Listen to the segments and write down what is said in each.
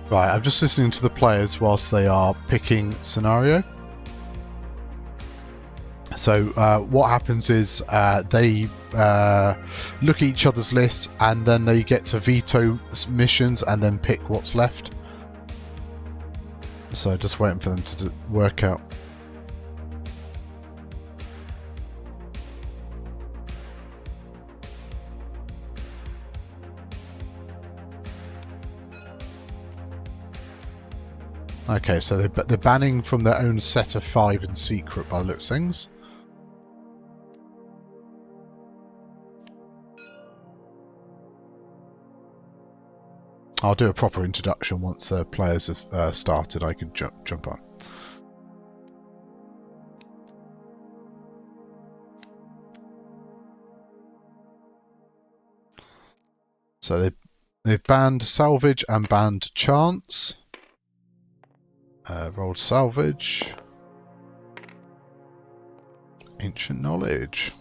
Right, I'm just listening to the players whilst they are picking scenario. So what happens is they look at each other's lists and then they get to veto missions and then pick what's left. So just waiting for them to work out. Okay, so they're banning from their own set of 5 in secret by the looks of things. I'll do a proper introduction once the players have started. I can jump on. So they've banned salvage and banned chance. Rolled salvage. Ancient knowledge.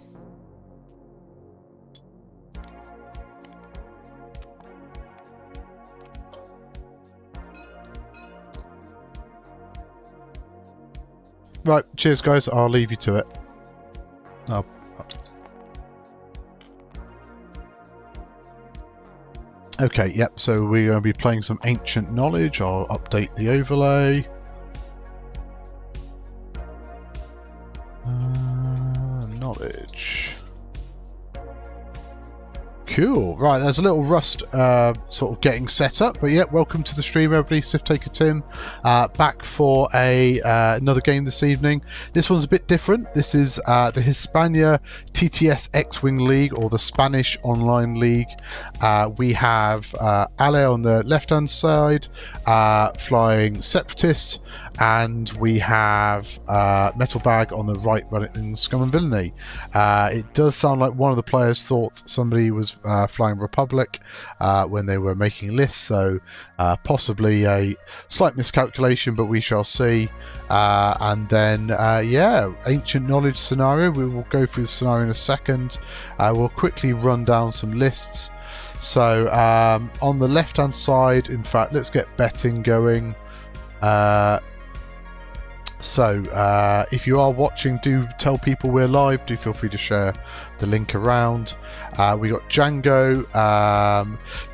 Right, cheers guys, I'll leave you to it. Okay, yep, so we're going to be playing some Ancient Knowledge. I'll update the overlay. Knowledge. Cool. Right, there's a little rust sort of getting set up, but yeah, welcome to the stream, everybody. Siftaker Tim, back for another game this evening. This one's a bit different. This is the Hispania TTS X-Wing League, or the Spanish Online League. We have Ale on the left-hand side, flying Separatists, and we have Metalbag on the right, running Scum and Villainy. It does sound like one of the players thought somebody was flying Republic when they were making lists, so possibly a slight miscalculation, but we shall see. And then, yeah, Ancient Knowledge scenario. We will go through the scenario in a second. We'll quickly run down some lists. So on the left-hand side, in fact, let's get betting going. So if you are watching, do tell people we're live. Do feel free to share the link around. We got Django.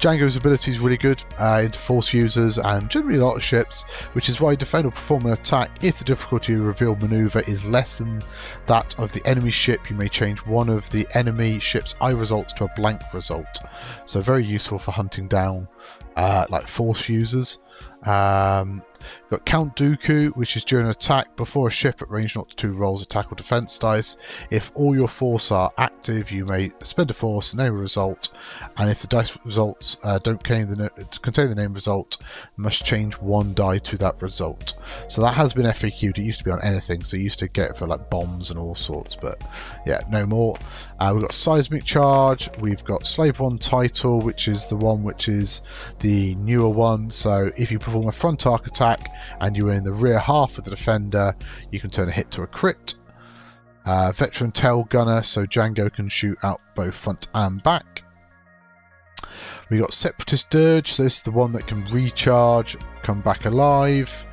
Django's ability is really good into force users and generally a lot of ships, which is why defend or perform an attack. If the difficulty of revealed maneuver is less than that of the enemy ship, you may change one of the enemy ship's eye results to a blank result. So very useful for hunting down like force users. Got Count Dooku, which is during an attack before a ship at range 0-2 rolls attack or defense dice. If all your force are active, you may spend a force, name a result, and if the dice results don't contain the name result, you must change one die to that result. So that has been FAQ'd. It used to be on anything, so you used to get it for like bombs and all sorts, but yeah, no more. We've got Seismic Charge, we've got Slave 1 Title, which is the one which is the newer one. So if you perform a front arc attack and you're in the rear half of the defender, you can turn a hit to a crit. Veteran Tail Gunner, so Django can shoot out both front and back. We got Separatist Dirge, so this is the one that can recharge, come back alive.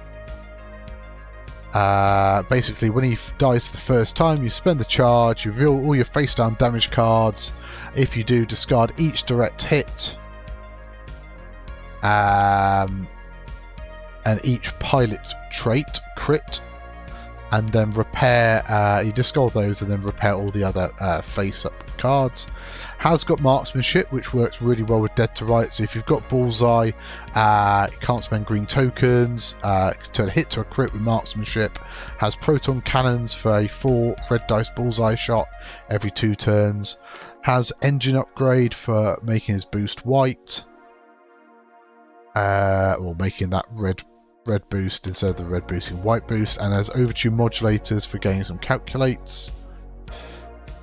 Basically, when he dies the first time, you spend the charge, you reveal all your face down damage cards. If you do, discard each direct hit. And each pilot trait, crit, and then repair, you discard those and then repair all the other face-up cards. Has got marksmanship, which works really well with Dead to Right, so if you've got Bullseye, can't spend green tokens, can turn a hit to a crit with marksmanship. Has proton cannons for a 4 red dice bullseye shot every 2 turns. Has engine upgrade for making his boost white, or making that red boost instead of the red boosting white boost, and has overtune modulators for getting some calculates.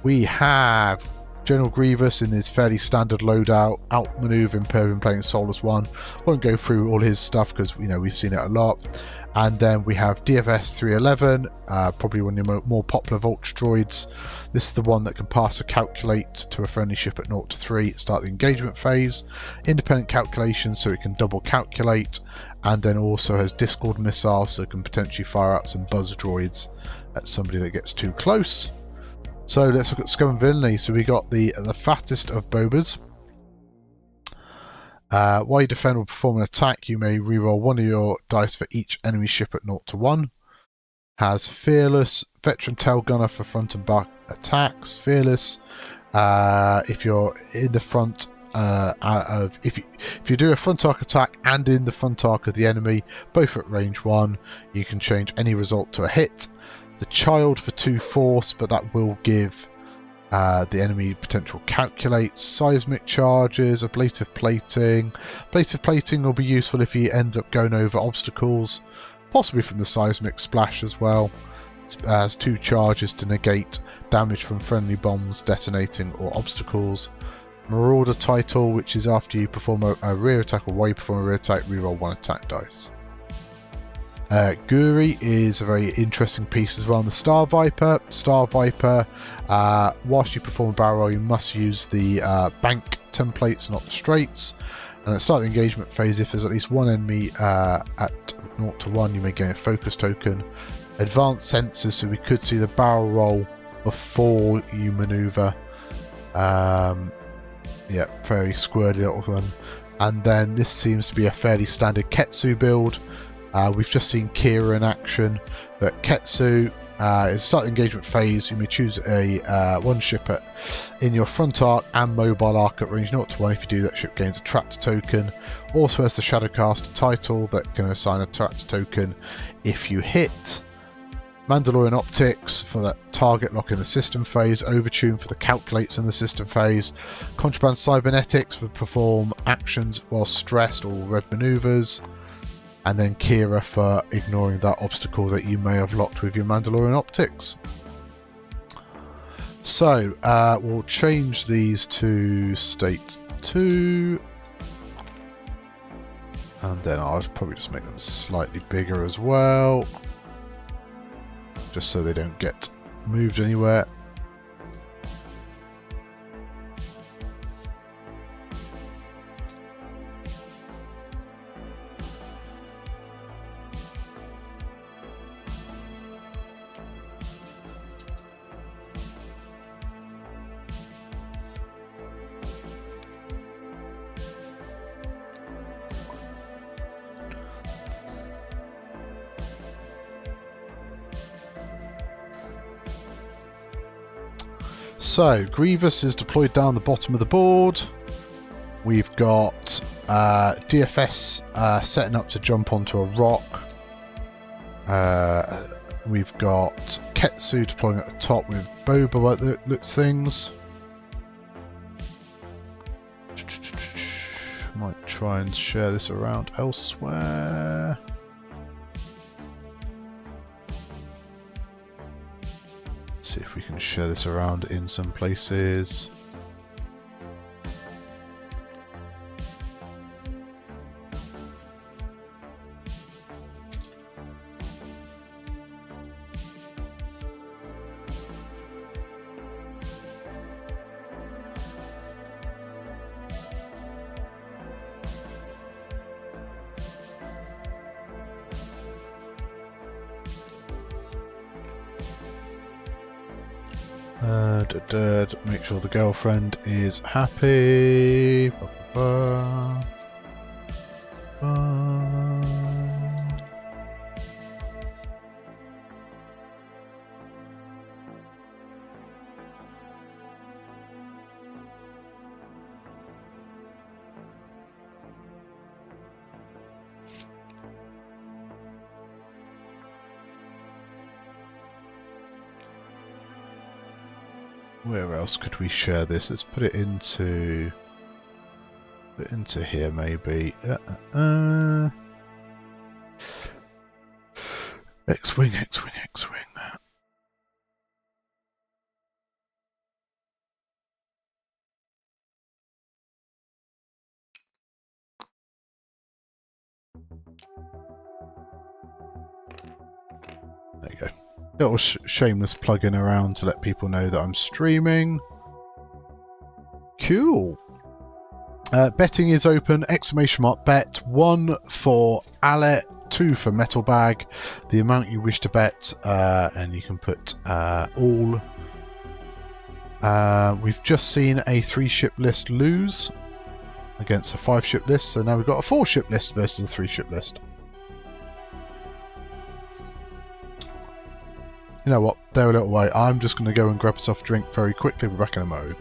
We have General Grievous in his fairly standard loadout, outmaneuver Imperium playing Solus 1. Won't go through all his stuff because we've seen it a lot. And then we have DFS 311, probably one of the more popular Vulture droids. This is the one that can pass a calculate to a friendly ship at 0-3, start the engagement phase. Independent calculation, so it can double calculate. and then also has Discord missiles, so can potentially fire up some buzz droids at somebody that gets too close. So let's look at Scum and Villainy. So we got the fattest of Bobas. While you defend or perform an attack, you may reroll one of your dice for each enemy ship at 0 to 1. Has Fearless, Veteran Tail Gunner for front and back attacks. Fearless, if you're in the front if you do a front arc attack and in the front arc of the enemy, both at range 1, you can change any result to a hit. The Child for 2 force, but that will give the enemy potential calculate. Seismic charges, ablative plating. Ablative plating will be useful if he ends up going over obstacles, possibly from the seismic splash as well. It has 2 charges to negate damage from friendly bombs detonating or obstacles. Marauder title, which is after you perform a rear attack or while you perform a rear attack, reroll 1 attack dice. Guri is a very interesting piece as well. On the Star Viper, whilst you perform a barrel roll, you must use the bank templates, not the straights. And at the start of the engagement phase, if there's at least one enemy at 0 to 1, you may gain a focus token. Advanced sensors, so we could see the barrel roll before you maneuver. Yeah, very squirrely little one. And then this seems to be a fairly standard Ketsu build. We've just seen Kira in action, but Ketsu is start engagement phase. You may choose a one ship in your front arc and mobile arc at range 0 to 1. If you do, that ship gains a trapped token. Also has the Shadowcaster title that can assign a trapped token if you hit. Mandalorian Optics for that target lock in the system phase. Overtune for the calculates in the system phase. Contraband Cybernetics for perform actions while stressed or red maneuvers. And then Kira for ignoring that obstacle that you may have locked with your Mandalorian Optics. So, we'll change these to State 2. And then I'll probably just make them slightly bigger as well. Just so they don't get moved anywhere. So, Grievous is deployed down the bottom of the board. We've got DFS setting up to jump onto a rock. We've got Ketsu deploying at the top with Boba by the looks things. Might try and share this around elsewhere. See if we can share this around in some places. Make sure the girlfriend is happy. Where else could we share this? Let's put it into here maybe. X-Wing, X-Wing, X-Wing. There you go. Little shameless plug-in around to let people know that I'm streaming. Cool. Betting is open. ! Bet. 1 for Ale, 2 for Metalbag, the amount you wish to bet, and you can put all. We've just seen a 3-ship list lose against a 5-ship list, so now we've got a 4-ship list versus a 3-ship list. You know what? They're a little way. I'm just going to go and grab myself a drink very quickly. We're back in a moment.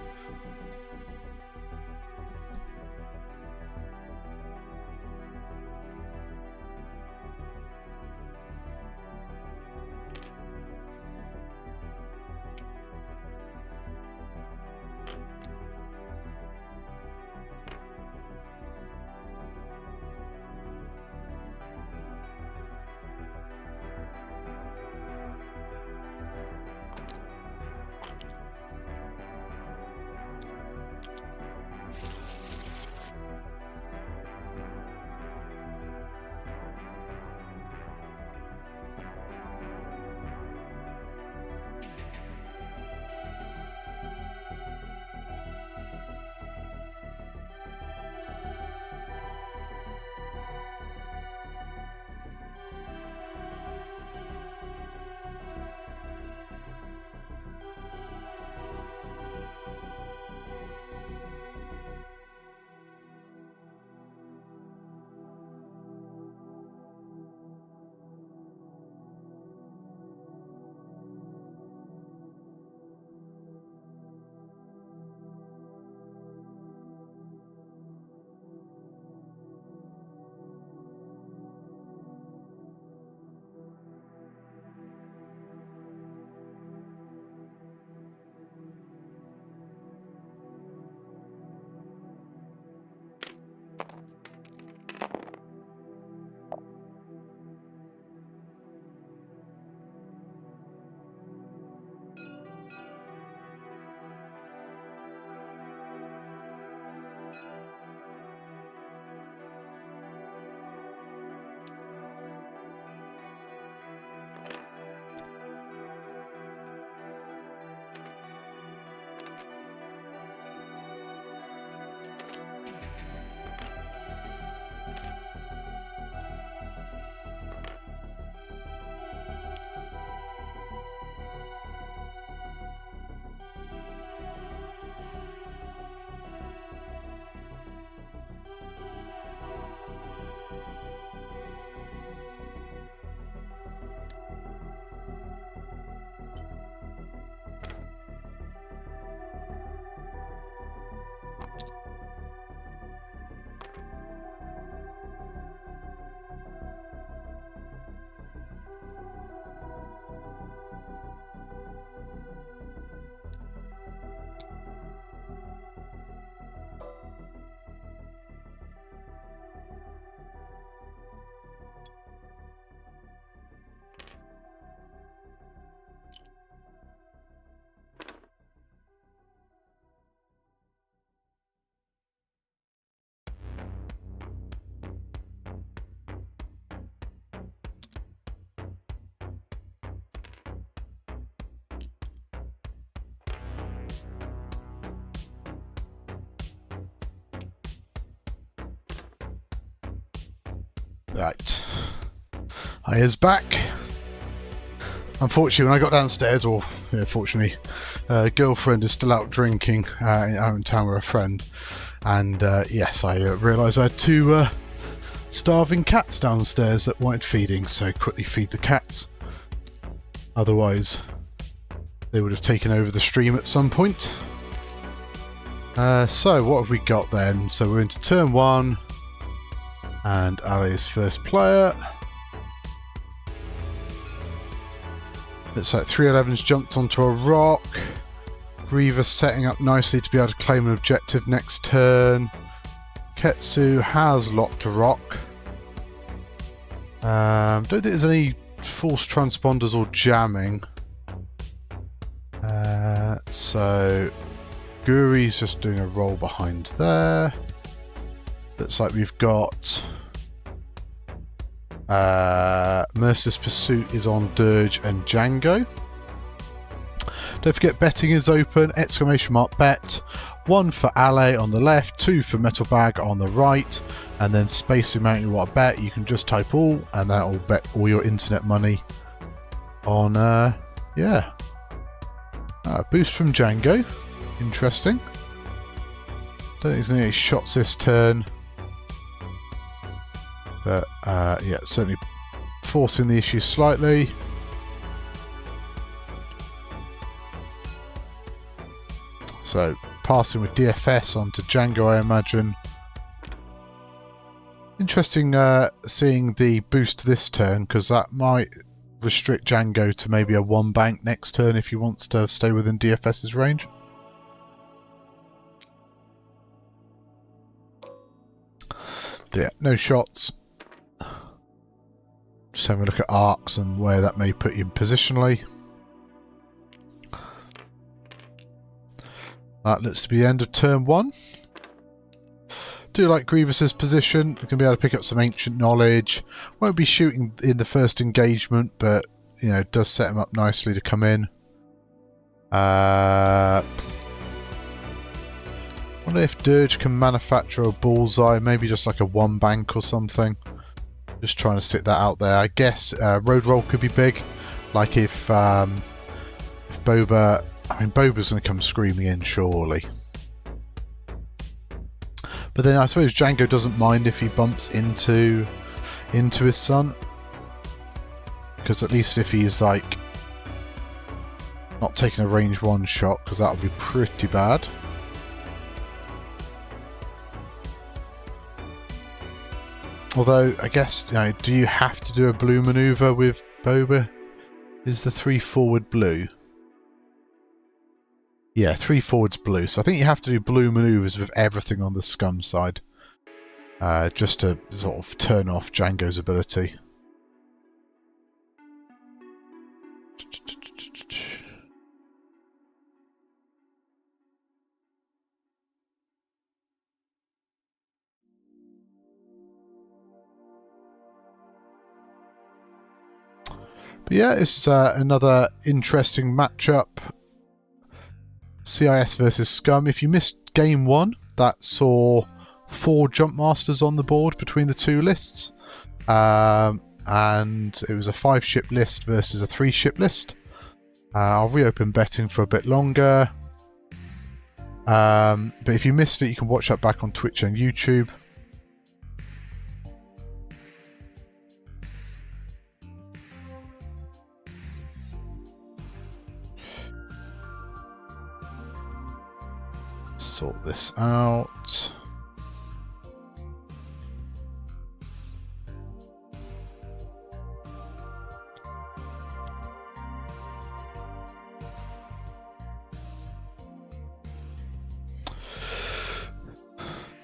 Right. I is back. Unfortunately, when I got downstairs, or fortunately, girlfriend is still out drinking out in town with a friend. And yes, I realised I had 2 starving cats downstairs that wanted feeding, so quickly feed the cats. Otherwise, they would have taken over the stream at some point. So, what have we got then? So, we're into turn 1. And Ali's first player. Looks like 311's jumped onto a rock. Grievous setting up nicely to be able to claim an objective next turn. Ketsu has locked a rock. Don't think there's any false transponders or jamming. So Guri's just doing a roll behind there. Looks like we've got Merciless Pursuit is on Dirge and Django. Don't forget betting is open, ! Bet, 1 for Ale on the left, 2 for Metalbag on the right, and then space amount you want to bet. You can just type all, and that will bet all your internet money on, yeah. Boost from Django. Interesting. Don't think there's any shots this turn. But, yeah, certainly forcing the issue slightly. So, passing with DFS onto Django, I imagine. Interesting seeing the boost this turn, because that might restrict Django to maybe a 1 bank next turn if he wants to stay within DFS's range. But yeah, no shots. Just having a look at arcs and where that may put you positionally. That looks to be the end of turn 1. Do like Grievous's position. You're going to be able to pick up some ancient knowledge. Won't be shooting in the first engagement, but you know, it does set him up nicely to come in. Wonder if Dirge can manufacture a bullseye, maybe just like a 1 bank or something. Just trying to stick that out there. I guess road roll could be big, like if Boba. I mean, Boba's going to come screaming in, surely. But then I suppose Django doesn't mind if he bumps into his son, because at least if he's like not taking a range 1 shot, because that would be pretty bad. Although I guess, you know, do you have to do a blue maneuver with Boba? Is the 3 forward blue? Yeah, 3 forwards blue. So I think you have to do blue maneuvers with everything on the Scum side. Just to sort of turn off Django's ability. But yeah, this is another interesting matchup. CIS versus Scum. If you missed game 1, that saw 4 jump masters on the board between the 2 lists. And it was a 5 ship list versus a 3 ship list. I'll reopen betting for a bit longer. But if you missed it, you can watch that back on Twitch and YouTube. Sort this out.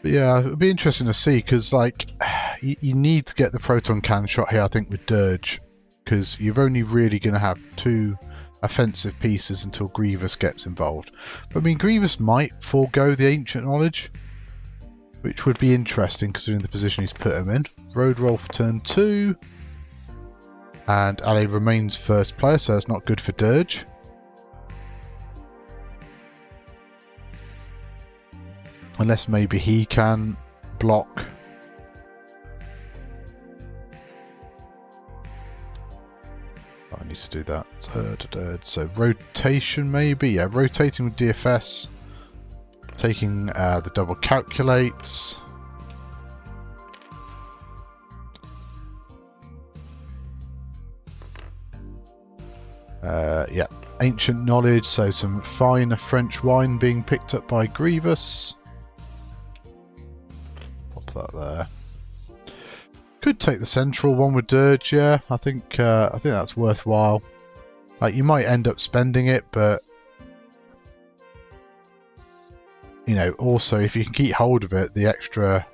But yeah, it'll be interesting to see, because like you need to get the proton cannon shot here, I think, with Dirge, because you're only really going to have 2 offensive pieces until Grievous gets involved. But I mean, Grievous might forego the ancient knowledge, which would be interesting considering the position he's put him in. Road roll for turn 2, and Ale remains first player, so that's not good for Dirge. Unless maybe he can block. I need to do that. So rotation maybe? Yeah, rotating with DFS. Taking the double calculates. Yeah, ancient knowledge, so some fine French wine being picked up by Grievous. Pop that there. Could take the central one with Dirge, yeah. I think that's worthwhile. Like, you might end up spending it, but you know, also if you can keep hold of it, the extra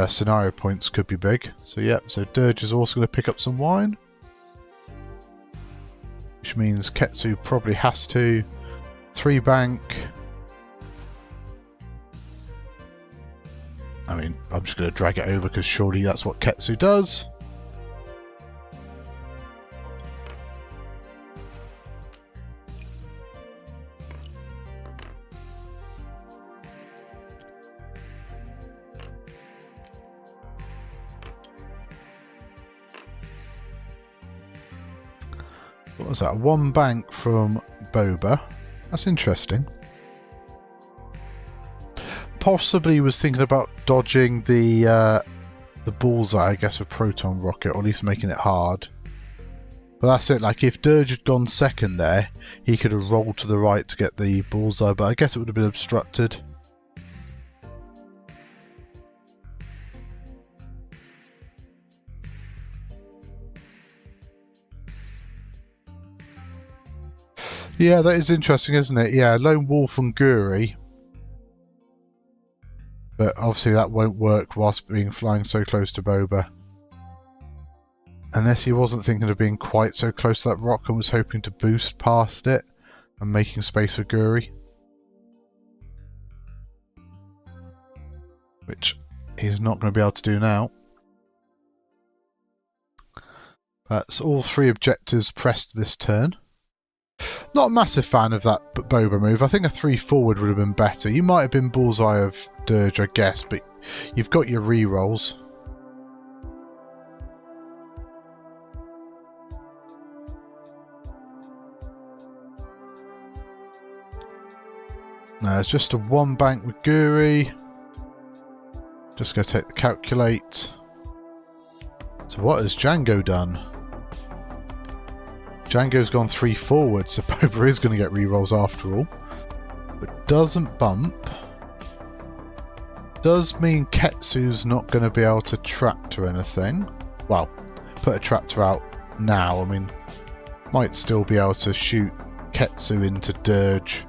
scenario points could be big. So yeah, so Dirge is also going to pick up some wine, which means Ketsu probably has to 3 bank. I mean, I'm just going to drag it over because surely that's what Ketsu does. What was that? One bank from Boba. That's interesting. Possibly was thinking about dodging the bullseye, I guess, with proton rocket, or at least making it hard. But that's it. Like, if Dirge had gone second there, he could have rolled to the right to get the bullseye, but I guess it would have been obstructed. Yeah, that is interesting, isn't it? Yeah, Lone Wolf and Guri. But obviously that won't work whilst being flying so close to Boba. Unless he wasn't thinking of being quite so close to that rock and was hoping to boost past it and making space for Guri. Which he's not going to be able to do now. That's all three objectives pressed this turn. Not a massive fan of that Boba move. I think a 3 forward would have been better. You might have been bullseye of Dirge, I guess, but you've got your rerolls. Now it's just a one bank with Guri. Just going to take the calculate. So what has Django done? Django's gone 3 forward, so Boba is going to get rerolls after all. But doesn't bump. Does mean Ketsu's not going to be able to tractor anything. Well, put a tractor out now. I mean, might still be able to shoot Ketsu into Dirge.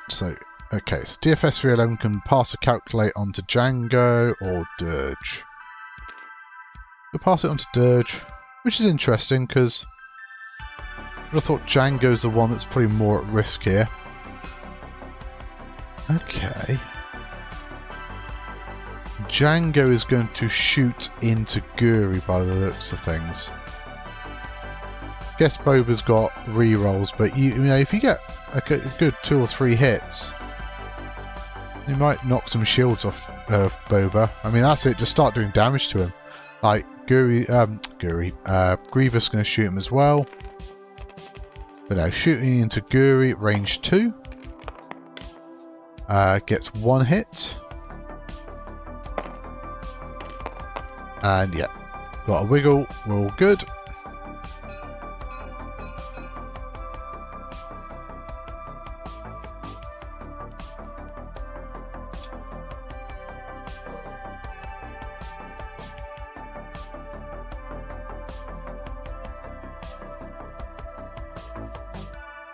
So, okay, so DFS 311 can pass a calculate onto Django or Dirge. We'll pass it on to Dirge, which is interesting because I thought Django's the one that's probably more at risk here. Okay. Django is going to shoot into Guri by the looks of things. Guess Boba's got rerolls, but you know, if you get a good 2 or 3 hits, you might knock some shields off Boba. I mean, that's it. Just start doing damage to him. Like Grievous going to shoot him as well. But now shooting into Guri, range 2. Gets 1 hit. And yeah, got a wiggle. We're all good.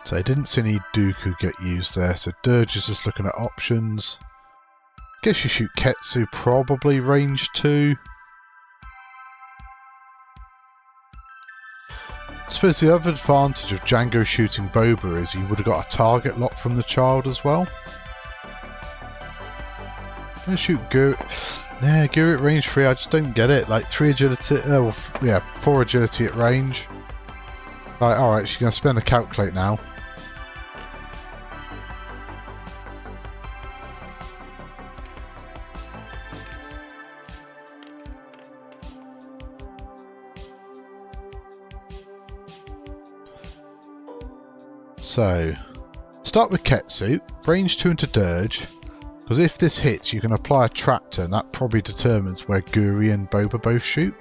So I didn't see any Dooku get used there, so Dirge is just looking at options. Guess you shoot Ketsu, probably range 2. I suppose the other advantage of Django shooting Boba is you would have got a target lock from the child as well. I'm going to shoot Guri. Yeah, Guri at range 3, I just don't get it. Like 3 agility, yeah, 4 agility at range. Like, alright, she's going to spend the calculate now. So, start with Ketsu, range 2 into Dirge, because if this hits you can apply a tractor and that probably determines where Guri and Boba both shoot.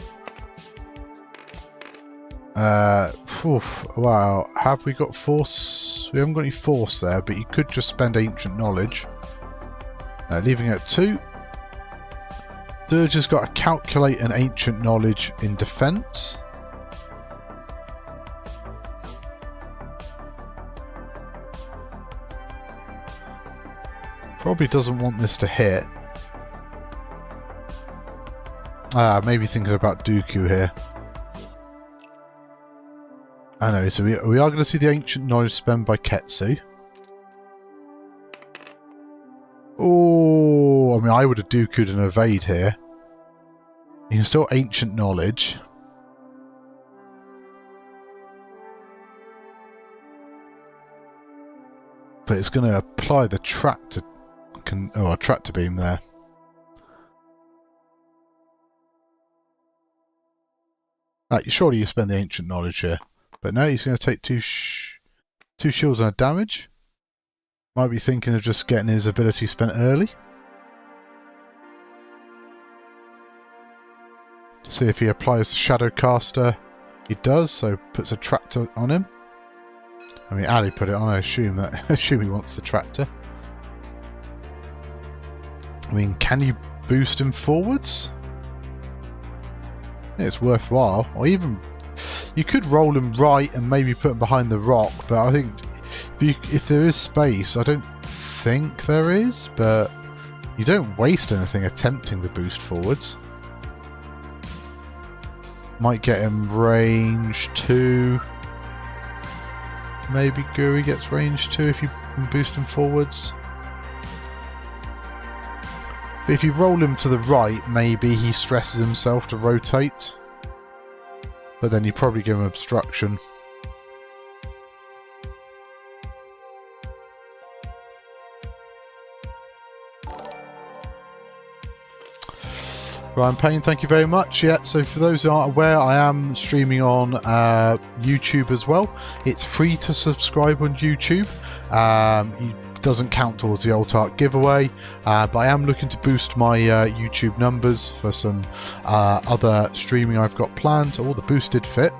Wow, have we got force? We haven't got any force there, but you could just spend ancient knowledge. Leaving it at 2. Dirge has got to calculate an ancient knowledge in defense. Probably doesn't want this to hit. Maybe thinking about Dooku here. I know, so we are going to see the ancient knowledge spent by Ketsu. Oh, I mean, I would have Dooku'd and evade here. You can still ancient knowledge. But it's going to apply the tractor. A tractor beam there. Surely you spend the ancient knowledge here. But no, he's going to take two shields and a damage. Might be thinking of just getting his ability spent early. See if he applies the Shadow Caster. He does, so puts a tractor on him. I mean, Ali put it on. I assume he wants the tractor. I mean, can you boost him forwards? It's worthwhile. Or even you could roll him right and maybe put him behind the rock. But I think if there is space, I don't think there is. But you don't waste anything attempting the boost forwards. Might get him range 2. Maybe Guri gets range 2 if you can boost him forwards. But if you roll him to the right, maybe he stresses himself to rotate. But then you probably give him obstruction. Ryan Payne, thank you very much. Yeah, so for those who aren't aware, I am streaming on YouTube as well. It's free to subscribe on YouTube. It doesn't count towards the Alt Art giveaway, but I am looking to boost my YouTube numbers for some other streaming I've got planned, all the boosted fit.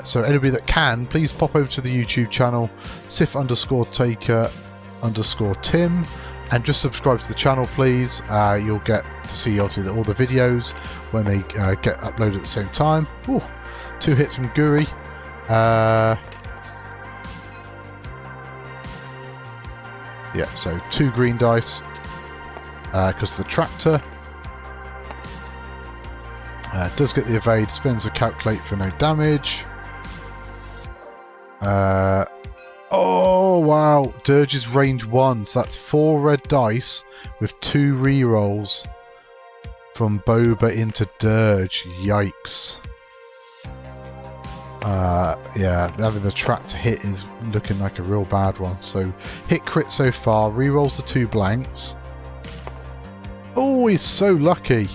So anybody that can, please pop over to the YouTube channel, Sif_Taker_Tim. And just subscribe to the channel, please. You'll get to see, obviously, all the videos when they get uploaded at the same time. Ooh, 2 hits from Guri. Yeah, so 2 green dice because the tractor does get the evade, spends a calculate for no damage. Oh, wow. Dirge is range 1, so that's 4 red dice with 2 rerolls from Boba into Dirge. Yikes. Yeah, having the tractor hit is looking like a real bad one. So, hit crit so far, rerolls the 2 blanks. Oh, he's so lucky.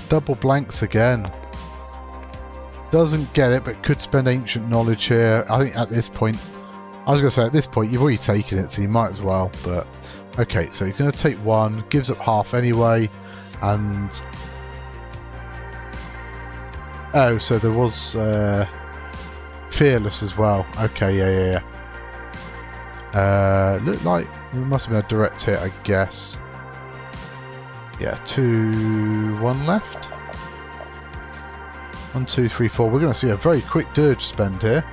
Double blanks again. Doesn't get it, but could spend ancient knowledge here. I think at this point... I was going to say, at this point, you've already taken it, so you might as well, but... Okay, so you're going to take 1, gives up half anyway, and... Oh, so there was... Fearless as well. Okay, yeah. Looked like it must have been a direct hit, I guess. Yeah, 2... 1 left. 1, 2, 3, 4. We're going to see a very quick dirge spend here.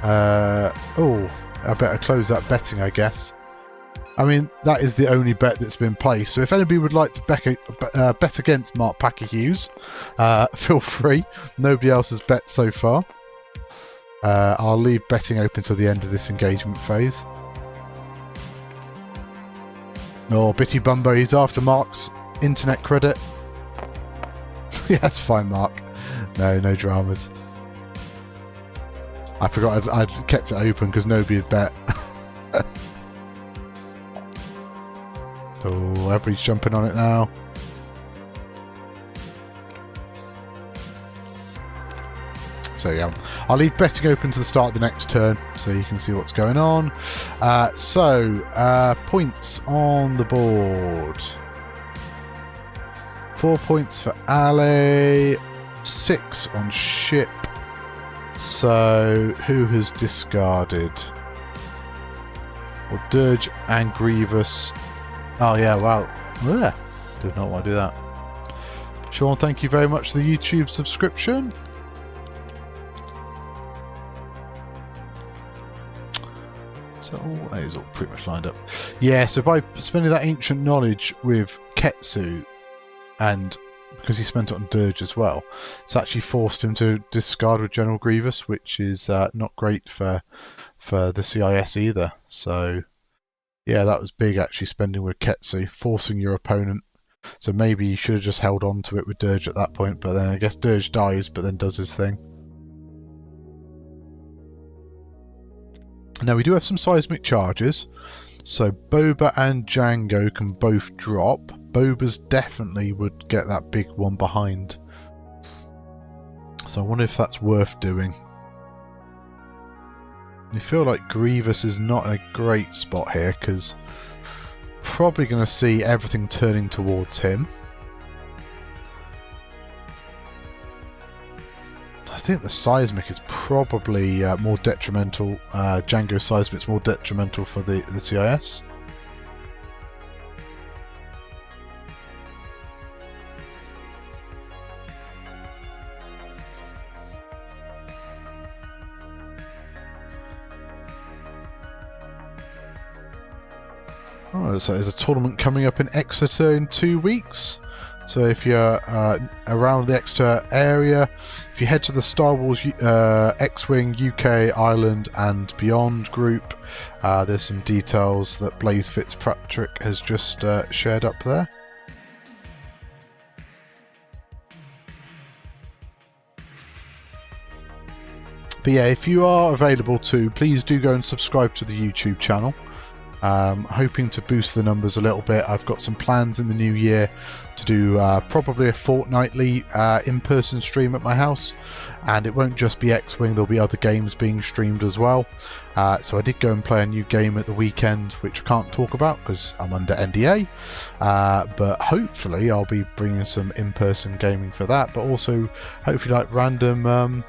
Oh, I better close that betting, I guess. I mean, that is the only bet that's been placed. So if anybody would like to bet against Mark Packer Hughes, feel free. Nobody else has bet so far. I'll leave betting open till the end of this engagement phase. Oh, Bitty Bumbo, he's after Mark's internet credit. Yeah, that's fine, Mark. No dramas. I forgot I'd kept it open because nobody had bet. Oh, everybody's jumping on it now. So yeah, I'll leave betting open to the start of the next turn so you can see what's going on. Points on the board. 4 points for Ali, 6 on ship. So, who has discarded? Well, Dirge and Grievous. Oh, yeah, wow. Ugh, did not want to do that. Sean, thank you very much for the YouTube subscription. So, that is all pretty much lined up. Yeah, so by spending that ancient knowledge with Ketsu, and because he spent it on Dirge as well, it's actually forced him to discard with General Grievous, which is not great for the CIS either. So, yeah, that was big actually, spending with Ketsu, forcing your opponent. So maybe you should have just held on to it with Dirge at that point, but then I guess Dirge dies, but then does his thing. Now we do have some seismic charges, so Boba and Django can both drop. Boba's definitely would get that big one behind. So I wonder if that's worth doing. You feel like Grievous is not in a great spot here, because probably going to see everything turning towards him. I think the Seismic is probably more detrimental. Django Seismic's more detrimental for the CIS. Oh, so there's a tournament coming up in Exeter in 2 weeks. So if you're around the Exeter area, if you head to the Star Wars X-Wing UK, Ireland and Beyond group, there's some details that Blaze Fitzpatrick has just shared up there. But yeah, if you are available to, please do go and subscribe to the YouTube channel. Hoping to boost the numbers a little bit. I've got some plans in the new year to do probably a fortnightly in-person stream at my house, and it won't just be X-Wing, there'll be other games being streamed as well. So I did go and play a new game at the weekend, which I can't talk about because I'm under NDA, but hopefully I'll be bringing some in-person gaming for that, but also hopefully like random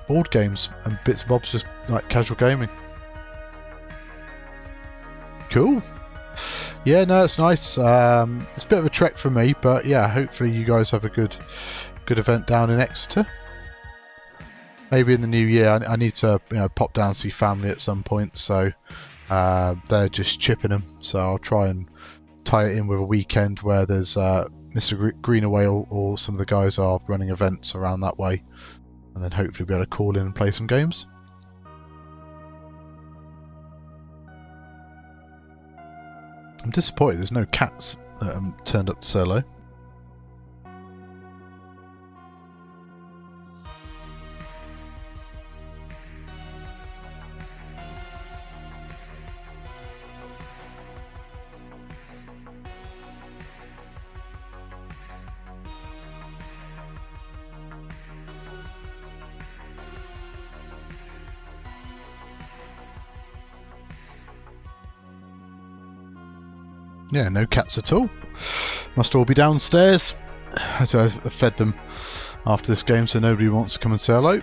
board games and bits and bobs, just like casual gaming. Cool. Yeah, no, it's nice. It's a bit of a trek for me, but yeah, hopefully you guys have a good event down in Exeter. Maybe in the new year. I need to pop down and see family at some point, so they're just chipping them. So I'll try and tie it in with a weekend where there's Mr. Greenaway or some of the guys are running events around that way. And then hopefully be able to call in and play some games. I'm disappointed there's no cats that turned up to solo. Yeah, no cats at all. Must all be downstairs. So I've fed them after this game, so nobody wants to come and say hello.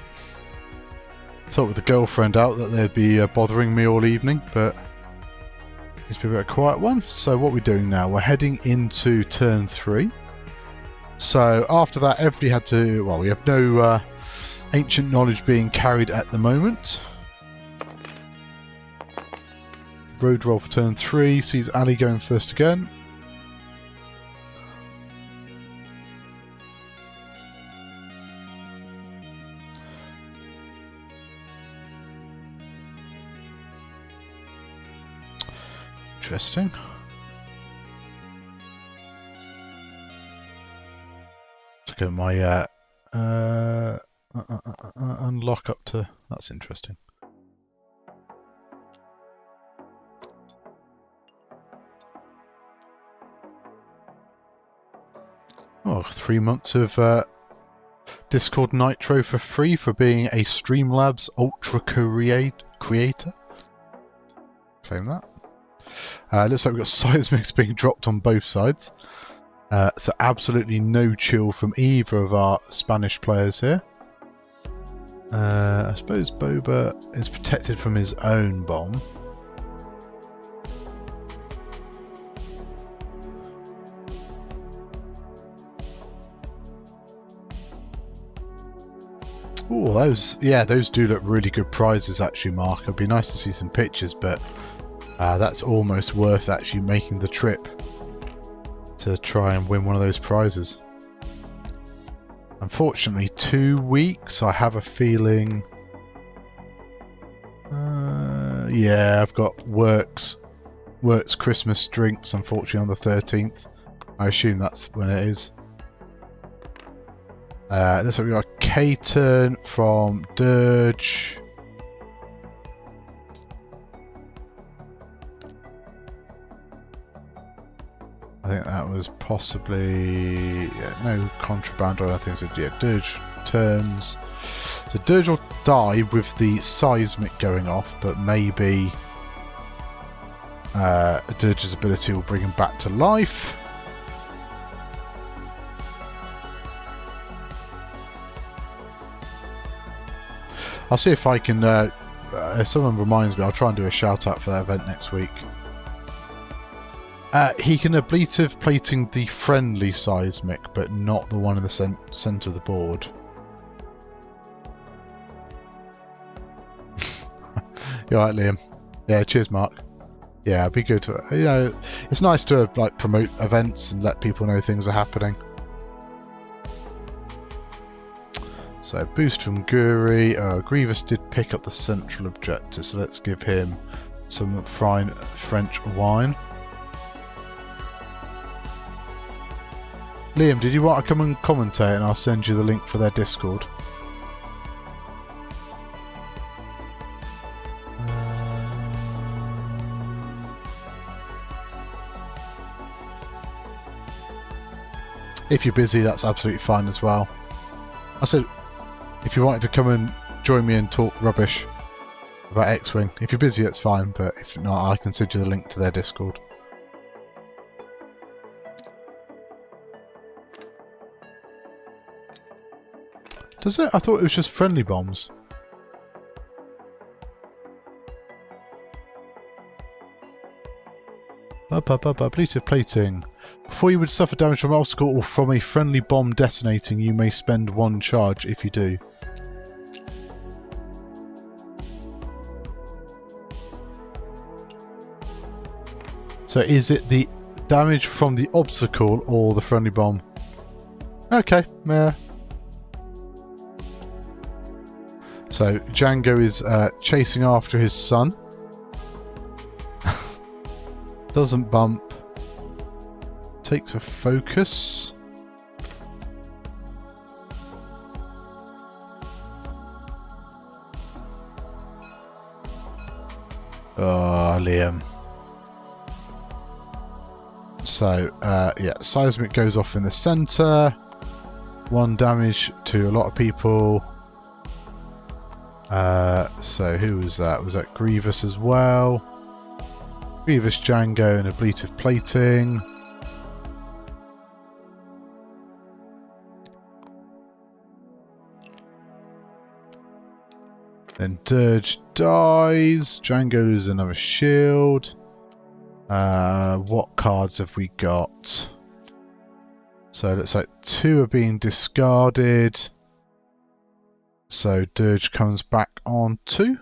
Thought with the girlfriend out that they'd be bothering me all evening, but it's been a quiet one. So what we're doing now, we're heading into turn 3. So after that, everybody had to, well, we have no ancient knowledge being carried at the moment. Road roll for turn 3, sees Ali going first again. Interesting. Let's get my unlock up to, that's interesting. Oh, 3 months of Discord Nitro for free for being a Streamlabs Ultra Creator. Claim that. Looks like we've got seismics being dropped on both sides. So absolutely no chill from either of our Spanish players here. I suppose Boba is protected from his own bomb. Oh, those do look really good prizes actually, Mark. It'd be nice to see some pictures, but that's almost worth actually making the trip to try and win one of those prizes. Unfortunately, 2 weeks, I have a feeling... yeah, I've got Works Christmas drinks, unfortunately, on the 13th. I assume that's when it is. Looks like we got a K-turn from Dirge. I think that was possibly no contraband or anything. So yeah, Dirge turns. So Dirge will die with the seismic going off, but maybe Dirge's ability will bring him back to life. I'll see if I can, if someone reminds me, I'll try and do a shout out for that event next week. He can ablative plating the friendly seismic, but not the one in the centre of the board. You're right, Liam. Yeah, cheers, Mark. Yeah, it'd be good to, you know, it's nice to like promote events and let people know things are happening. So boost from Guri. Grievous did pick up the central objective, so let's give him some fine French wine. Liam, did you want to come and commentate, and I'll send you the link for their Discord? If you're busy, that's absolutely fine as well. I said, if you wanted to come and join me and talk rubbish about X-Wing, if you're busy, it's fine, but if not, I can send you the link to their Discord. Does it? I thought it was just friendly bombs. Ablative plating. Before you would suffer damage from an obstacle or from a friendly bomb detonating, you may spend 1 charge if you do. So is it the damage from the obstacle or the friendly bomb? Okay, yeah. So Django is chasing after his son. Doesn't bump. Takes a focus. Oh, Liam. So, yeah, seismic goes off in the centre. 1 damage to a lot of people. So who was that? Was that Grievous as well? Grievous, Django, and ablative plating. Then Dirge dies. Django loses another shield. What cards have we got? So it looks like 2 are being discarded. So Dirge comes back on 2.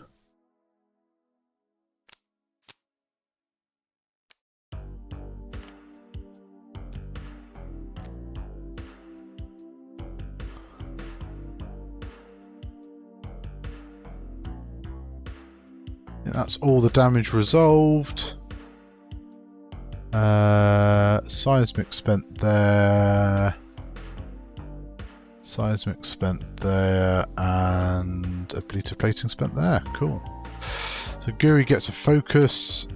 That's all the damage resolved. Seismic spent there. Seismic spent there. And ablative plating spent there. Cool. So Guri gets a focus.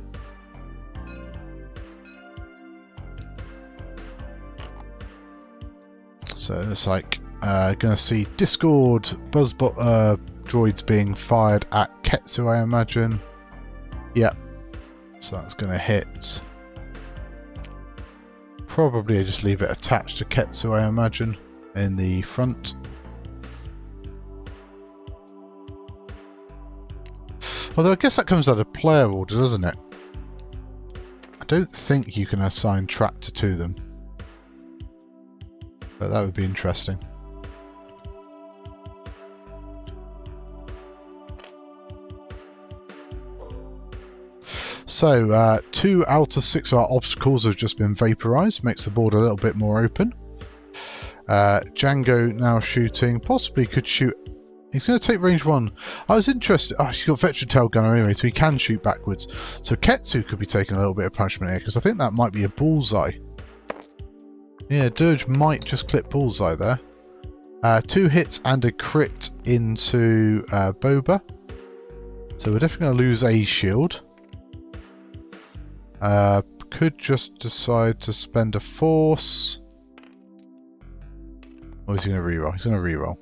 So it's like gonna see Discord Buzzbot droids being fired at Ketsu, I imagine. Yep. So that's gonna hit. Probably I just leave it attached to Ketsu, I imagine, in the front. Although I guess that comes out of player order, doesn't it? I don't think you can assign tractor to them. But that would be interesting. So, 2 out of 6 of our obstacles have just been vaporized. Makes the board a little bit more open. Django now shooting. Possibly could shoot. He's going to take range 1. I was interested. Oh, he's got veteran tail gunner anyway, so he can shoot backwards. So Ketsu could be taking a little bit of punishment here, because I think that might be a bullseye. Yeah, Dirge might just clip bullseye there. 2 hits and a crit into Boba. So we're definitely going to lose a shield. could just decide to spend a force. Or is he going to reroll? He's going to reroll.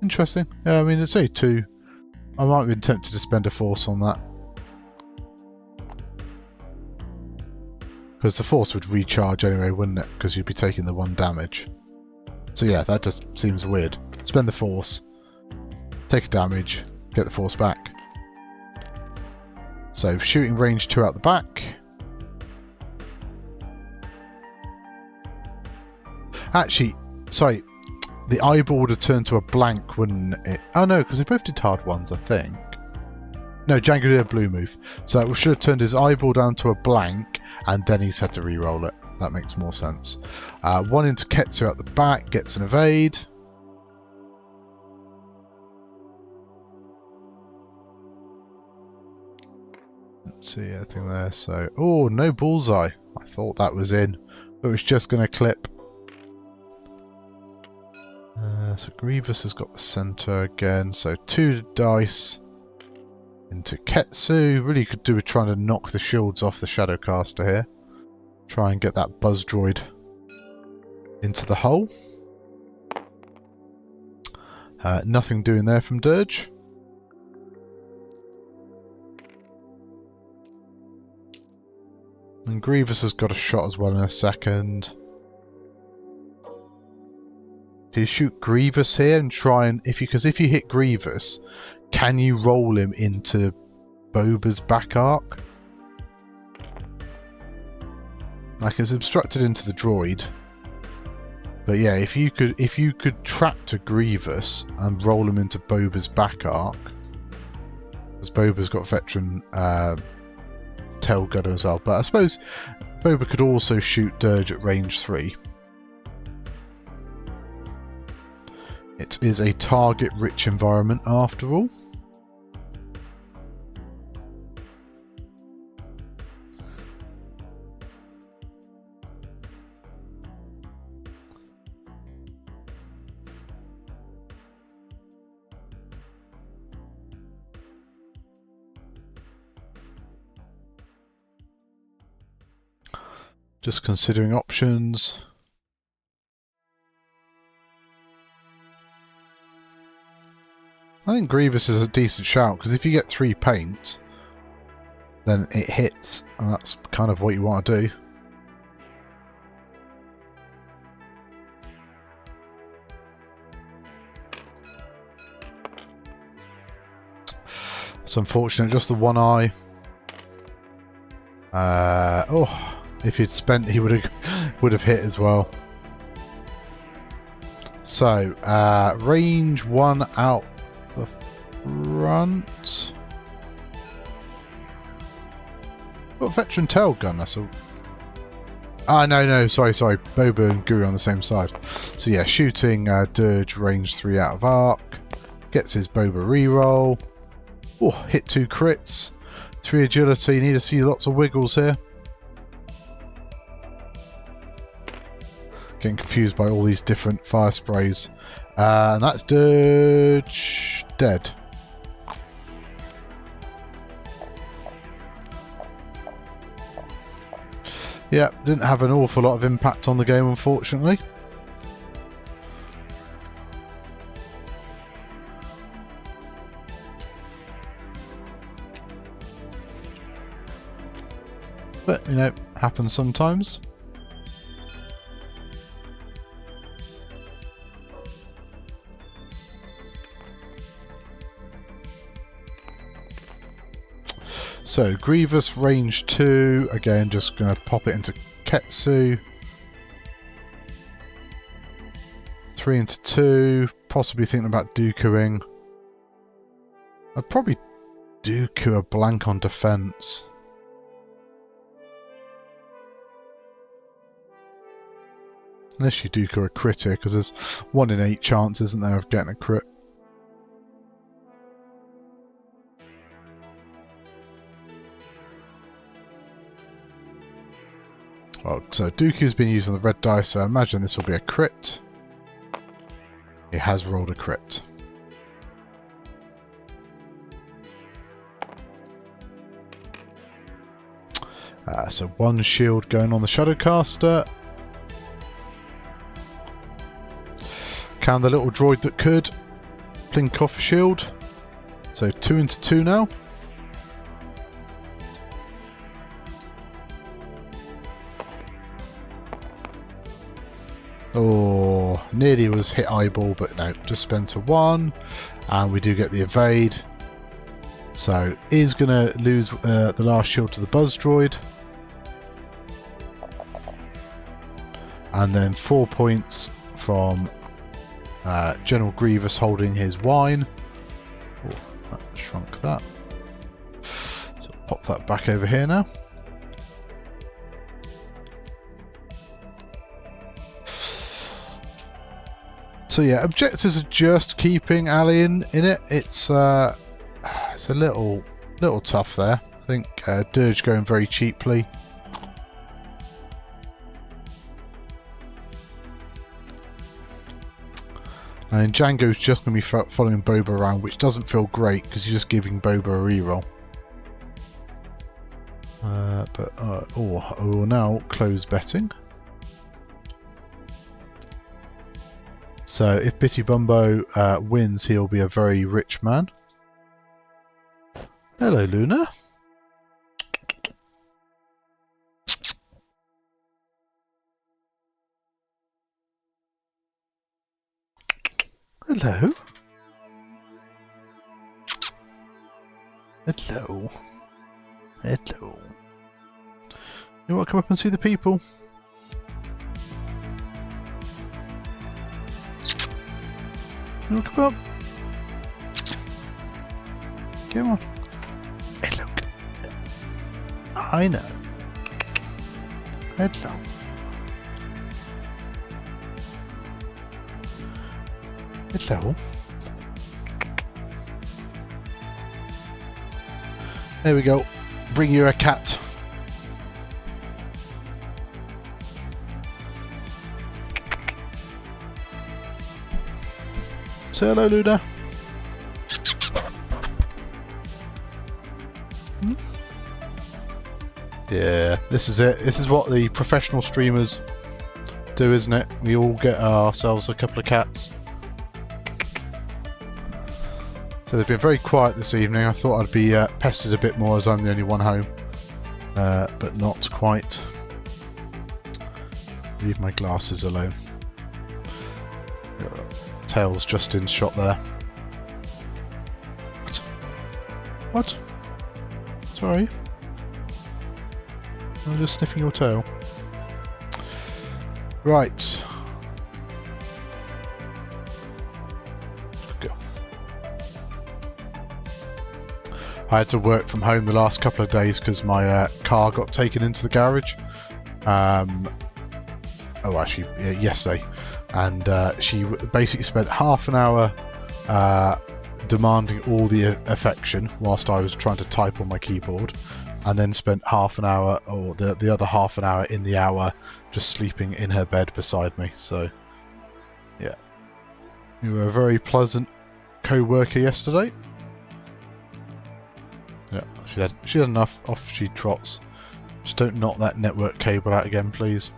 Interesting. Yeah, I mean, it's only 2. I might have been tempted to spend a force on that. Because the force would recharge anyway, wouldn't it? Because you'd be taking the 1 damage. So yeah, that just seems weird. Spend the force, take a damage, get the force back. So shooting range 2 out the back. Actually, sorry, the eyeball would have turned to a blank, wouldn't it? Oh no, because they both did hard ones, I think. No, Django did a blue move. So it should have turned his eyeball down to a blank, and then he's had to re-roll it. That makes more sense. 1 into Ketsu at the back, gets an evade. Let's see anything there. So, oh, no bullseye. I thought that was in, but it was just going to clip. So Grievous has got the center again. So 2 dice into Ketsu. Really could do with trying to knock the shields off the Shadowcaster here. Try and get that Buzz Droid into the hole. Nothing doing there from Dirge. And Grievous has got a shot as well in a second. Do you shoot Grievous here and try and because if you hit Grievous, can you roll him into Boba's back arc? Like it's obstructed into the droid. But yeah, if you could tractor Grievous and roll him into Boba's back arc, because Boba's got veteran tail gunner as well. But I suppose Boba could also shoot Dirge at range 3. It is a target-rich environment after all. Just considering options. I think Grievous is a decent shout, because if you get 3 paint, then it hits, and that's kind of what you want to do. It's unfortunate, just the 1 eye. Oh, if he'd spent, he would have hit as well. So, range 1 out the front. Got veteran tail gunner, so. Ah, no, sorry. Boba and Guru on the same side. So yeah, shooting Dirge range 3 out of arc. Gets his Boba reroll. Oh, hit 2 crits. 3 agility. Need to see lots of wiggles here. Getting confused by all these different fire sprays. And that's Dirge dead. Yeah, didn't have an awful lot of impact on the game, unfortunately. But, you know, happens sometimes. So, Grievous range 2, again just going to pop it into Ketsu. 3 into 2, possibly thinking about Dookuing. I'd probably Dooku a blank on defense. Unless you Dooku a crit here, because there's 1 in 8 chance, isn't there, of getting a crit. Well, so Dooku's been using the red dice, so I imagine this will be a crit. He has rolled a crit. So one shield going on the Shadowcaster. Can the little droid that could blink off a shield. So 2 into 2 now. Oh, nearly was hit eyeball, but no, just spent a 1. And we do get the evade. So is going to lose the last shield to the Buzz Droid. And then 4 points from General Grievous holding his wine. Oh, that shrunk that. So pop that back over here now. So yeah, objectives are just keeping Ali in it. It's a little tough there. I think Dirge going very cheaply. And Django's just going to be following Boba around, which doesn't feel great because he's just giving Boba a reroll. I will now close betting. So if Bitty Bumbo wins, he'll be a very rich man. Hello, Luna. Hello. Hello. Hello. You want to come up and see the people? You want to come up? Come on. Hey, look. I know. Hello. Hello. There we go. Bring you a cat. Say hello, Luna. Hmm? Yeah, this is it. This is what the professional streamers do, isn't it? We all get ourselves a couple of cats. So they've been very quiet this evening. I thought I'd be pestered a bit more as I'm the only one home. But not quite. Leave my glasses alone. Tails just in shot there. What? What? Sorry. I'm just sniffing your tail. Right. Go. I had to work from home the last couple of days because my car got taken into the garage. Oh, actually, yesterday. And she basically spent half an hour demanding all the affection whilst I was trying to type on my keyboard, and then spent half an hour, or the other half an hour in the hour, just sleeping in her bed beside me. So, yeah. You were a very pleasant co-worker yesterday. Yeah, she had enough. Off she trots. Just don't knock that network cable out again, please.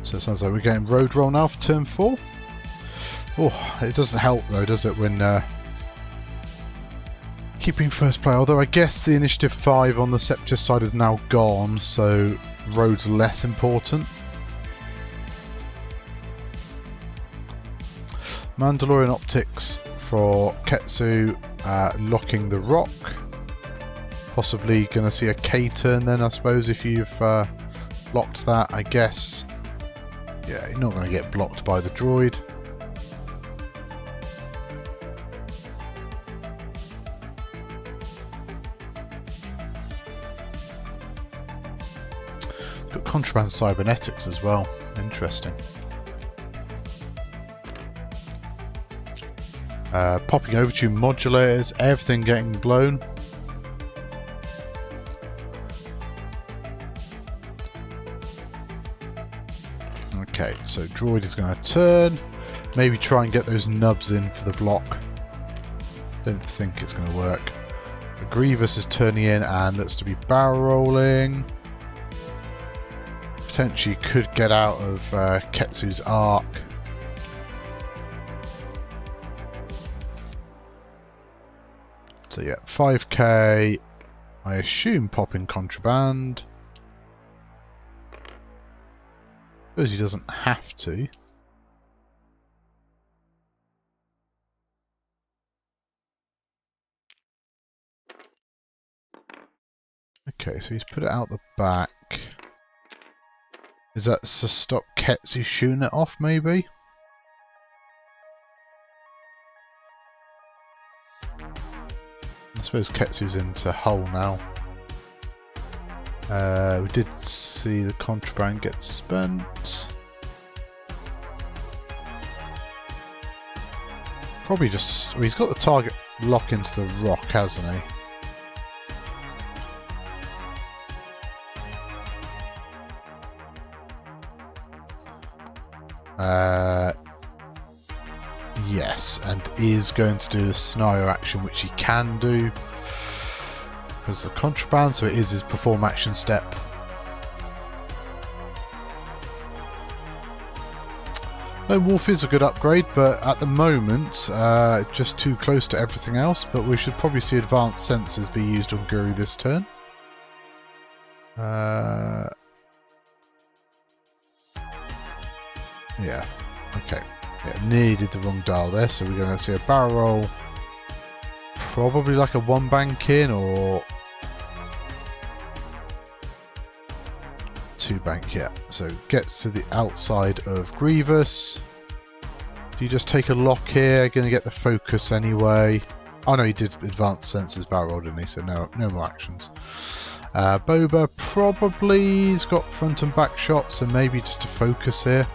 So it sounds like we're getting road roll now for turn 4. Oh, it doesn't help though, does it, when keeping first play? Although I guess the initiative 5 on the Separatist side is now gone, so road's less important. Mandalorian optics for Ketsu, locking the rock. Possibly going to see a K turn then, I suppose, if you've locked that, I guess. Yeah, you're not going to get blocked by the droid. Got contraband cybernetics as well. Interesting. Popping overtune modulators, everything getting blown. Okay, so droid is going to turn. Maybe try and get those nubs in for the block. Don't think it's going to work. The Grievous is turning in and looks to be barrel rolling. Potentially could get out of Ketsu's arc. So yeah, 5k. I assume popping contraband. Suppose he doesn't have to. Okay, so he's put it out the back. Is that to stop Ketsu shooting it off, maybe? I suppose Ketsu's into hull now. We did see the contraband get spent. Probably just... well, he's got the target lock into the rock, hasn't he? Yes, and is going to do a scenario action, which he can do because of the contraband, so it is his perform action step. Lone Wolf is a good upgrade, but at the moment just too close to everything else, but we should probably see advanced sensors be used on Guru this turn. Yeah, okay. Yeah, needed the wrong dial there, so we're going to see a barrel roll. Probably like a one bank in or two bank, yeah. So gets to the outside of Grievous. Do you just take a lock here? Going to get the focus anyway. Oh no, he did advanced sensors barrel roll, didn't he? So no more actions. Boba probably has got front and back shots, so maybe just a focus here.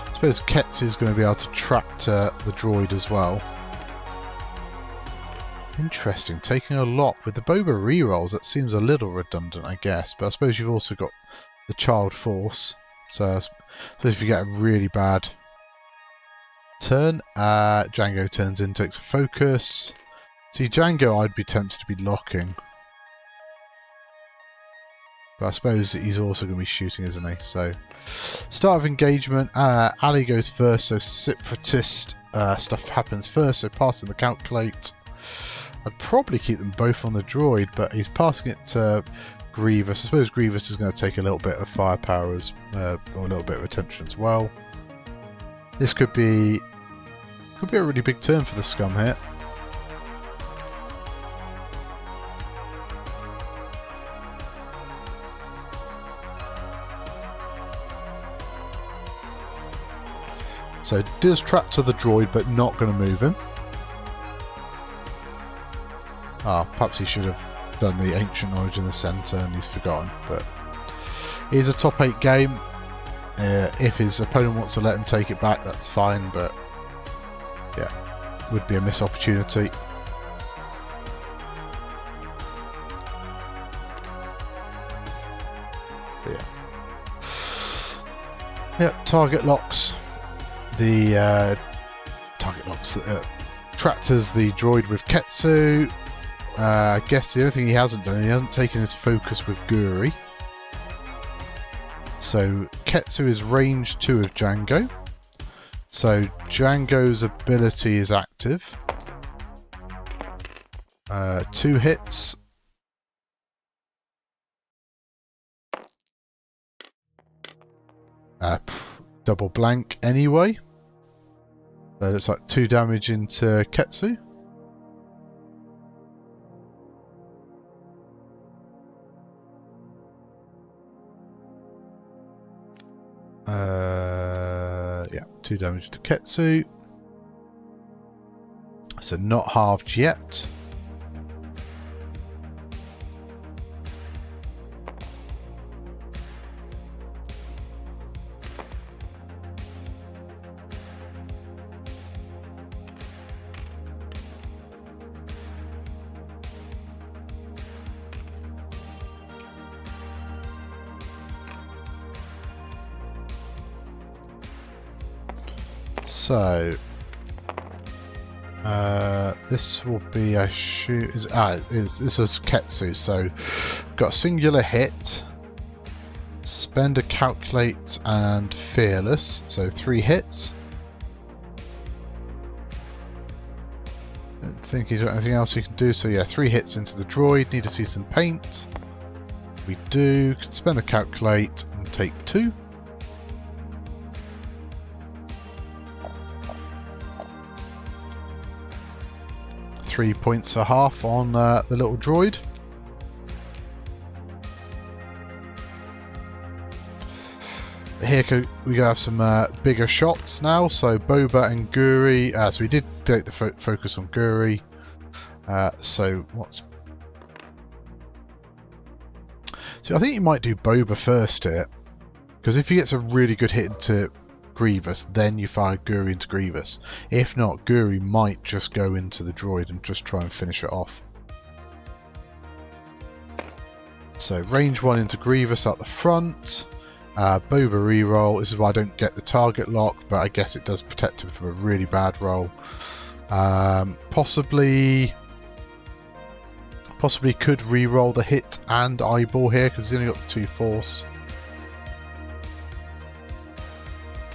I suppose Ketsu is going to be able to trap to the droid as well. Interesting, taking a lock with the Boba rerolls. That seems a little redundant, I guess. But I suppose you've also got the Child Force. So if you get a really bad turn, Django turns in, takes a focus. See, Django, I'd be tempted to be locking. But I suppose he's also going to be shooting, isn't he? So, start of engagement. Ali goes first, so separatist stuff happens first. So, passing the calculate. I'd probably keep them both on the droid, but he's passing it to Grievous. I suppose Grievous is going to take a little bit of firepower or a little bit of attention as well. This could be a really big turn for the Scum here. So does trap to the droid, but not going to move him. Perhaps he should have done the ancient knowledge in the centre and he's forgotten. But it is a top 8 game. If his opponent wants to let him take it back, that's fine. But yeah, would be a missed opportunity. Yeah. Yep, target locks. The target locks tractors the droid with Ketsu. I guess the only thing he hasn't done, he hasn't taken his focus with Guri. So Ketsu is range 2 of Django. So Django's ability is active. 2 hits. Double blank anyway. So it's like 2 damage into Ketsu. Yeah, 2 damage to Ketsu. So not halved yet. So this will be a shoot. This is Ketsu. So got a singular hit, spend a calculate, and fearless. So 3 hits. Don't think he's got anything else he can do. So yeah, 3 hits into the droid. Need to see some paint. We do. Can spend the calculate and take 2. Three points for half on the little droid. Here we have some bigger shots now. So Boba and Guri. So we did take the focus on Guri. So I think you might do Boba first here, because if he gets a really good hit into Grievous, then you fire Guri into Grievous. If not, Guri might just go into the droid and just try and finish it off. So range 1 into Grievous at the front. Boba reroll. This is why I don't get the target lock, but I guess it does protect him from a really bad roll. Possibly could reroll the hit and eyeball here because he's only got the 2 force.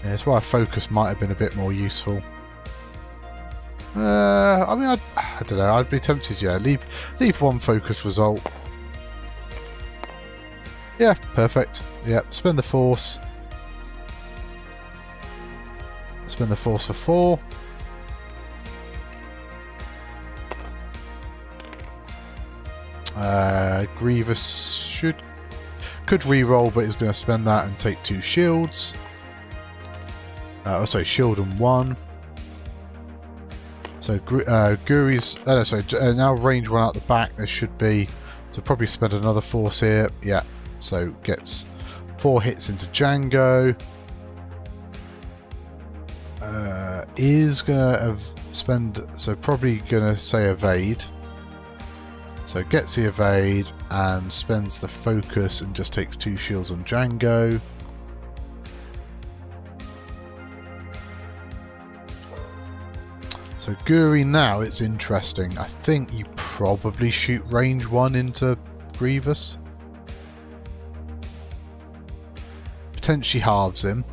Yeah, that's why focus might have been a bit more useful. I mean, I don't know. I'd be tempted. Yeah, leave 1 focus result. Yeah, perfect. Yeah, spend the force. Spend the force for 4. Grievous could reroll, but he's going to spend that and take 2 shields. Sorry, shield and 1. So Guri's now range 1 out the back. There should be, so probably spend another force here. Yeah, so gets 4 hits into Django. Is gonna spend, so probably gonna say evade. So gets the evade and spends the focus and just takes 2 shields on Django. So Guri now, it's interesting. I think you probably shoot range 1 into Grievous. Potentially halves him.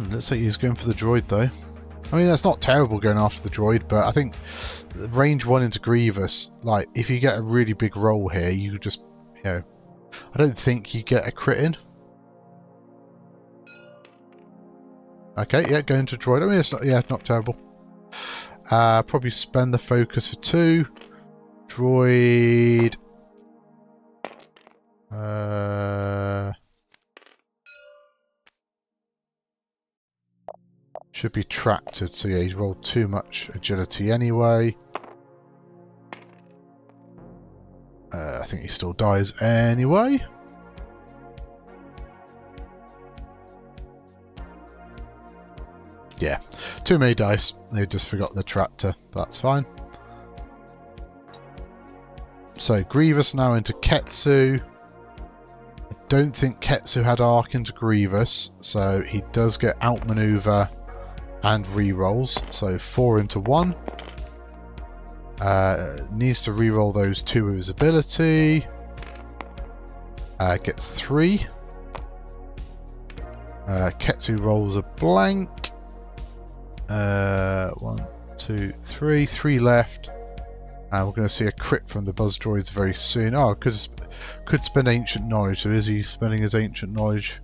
Looks like he's going for the droid though. I mean, that's not terrible going after the droid, but I think range 1 into Grievous, like if you get a really big roll here, you just, you know, I don't think you get a crit in. Okay, yeah, going to droid. I mean, it's not, yeah, not terrible. Probably spend the focus for 2. Droid. Should be tracted, so yeah, he's rolled too much agility anyway. I think he still dies anyway. Yeah, too many dice. They just forgot the tractor. That's fine. So Grievous now into Ketsu. I don't think Ketsu had arc into Grievous, so he does get outmaneuver and rerolls. So 4 into 1. Needs to reroll those 2 with his ability. Gets 3. Ketsu rolls a blank. 1, 2, 3. 3 left. And we're going to see a crit from the buzz droids very soon. Oh, could spend ancient knowledge. So is he spending his ancient knowledge?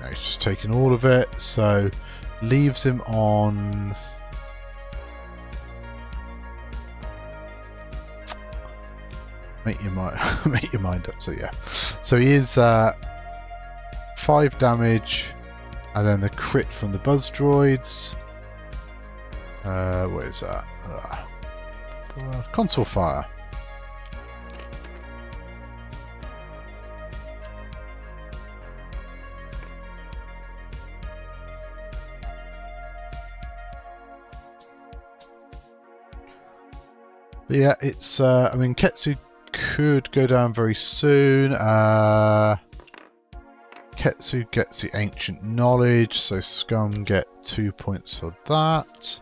No, he's just taking all of it, so leaves him on. Make your mind up. So yeah, so he is 5 damage, and then the crit from the buzz droids. What is that? Console fire. But yeah, it's. I mean, Ketsu could go down very soon. Ketsu gets the ancient knowledge, so Scum get 2 points for that.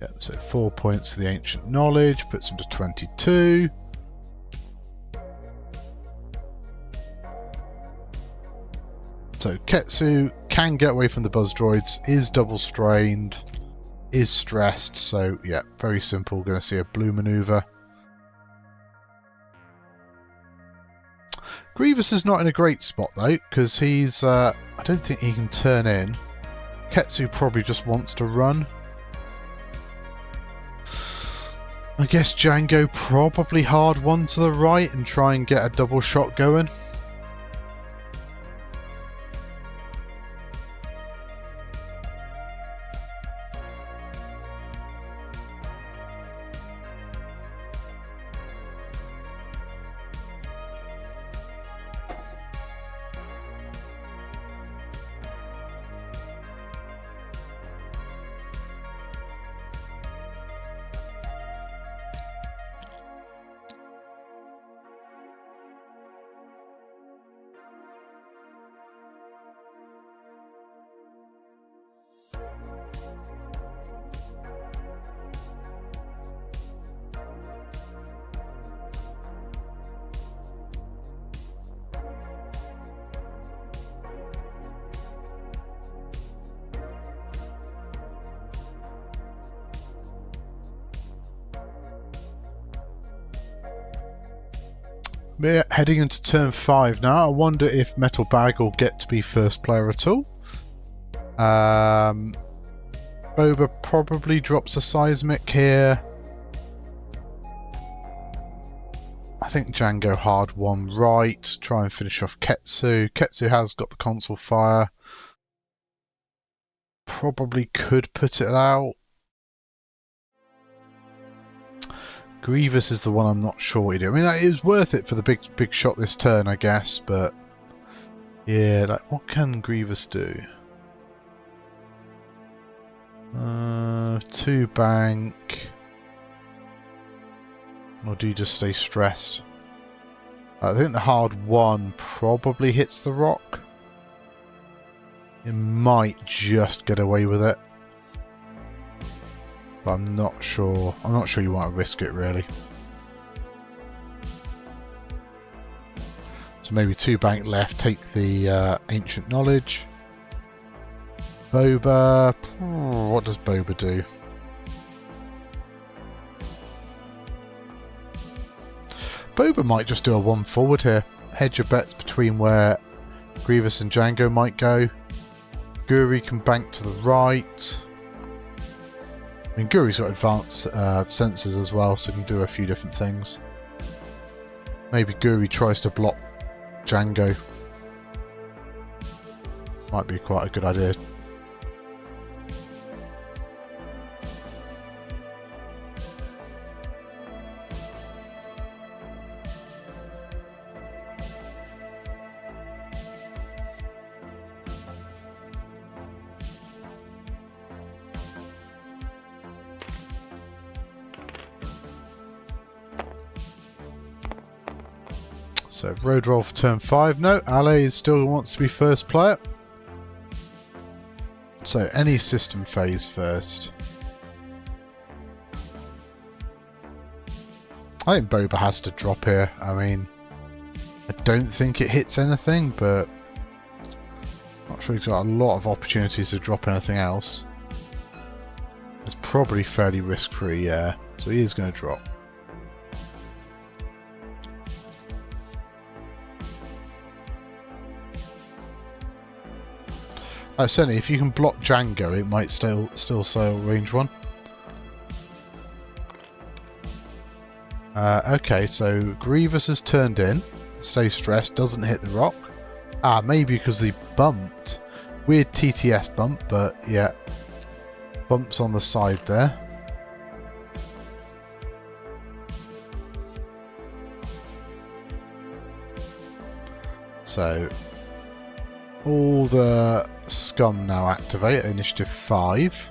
Yep, so 4 points for the ancient knowledge, puts him to 22. So Ketsu can get away from the buzz droids, is double strained, is stressed, so yeah, very simple. Going to see a blue maneuver. Grievous is not in a great spot though, because he's, I don't think he can turn in. Ketsu probably just wants to run. I guess Django probably hard one to the right and try and get a double shot going. We're heading into turn 5 now. I wonder if Metalbag will get to be first player at all. Boba probably drops a seismic here. I think Django hard one right. Try and finish off Ketsu. Ketsu has got the console fire. Probably could put it out. Grievous is the one I'm not sure what he did. I mean, it was worth it for the big shot this turn, I guess, but yeah, like what can Grievous do? 2 bank, or do you just stay stressed? I think the hard 1 probably hits the rock. You might just get away with it. But I'm not sure. I'm not sure you want to risk it, really. So maybe 2 bank left. Take the ancient knowledge. Boba. What does Boba do? Boba might just do a 1 forward here. Hedge your bets between where Grievous and Django might go. Guri can bank to the right. I mean, Guri's got advanced sensors as well, so he can do a few different things. Maybe Guri tries to block Django. Might be quite a good idea. So road roll for turn 5. No, Ale still wants to be first player. So any system phase first. I think Boba has to drop here. I mean, I don't think it hits anything, but I'm not sure he's got a lot of opportunities to drop anything else. It's probably fairly risk-free, yeah. So he is going to drop. Certainly, if you can block Django, it might still sail range 1. Okay, so Grievous has turned in. Stay stressed. Doesn't hit the rock. Ah, maybe because they bumped. Weird TTS bump, but yeah. Bumps on the side there. So, all the Scum now activate at Initiative 5.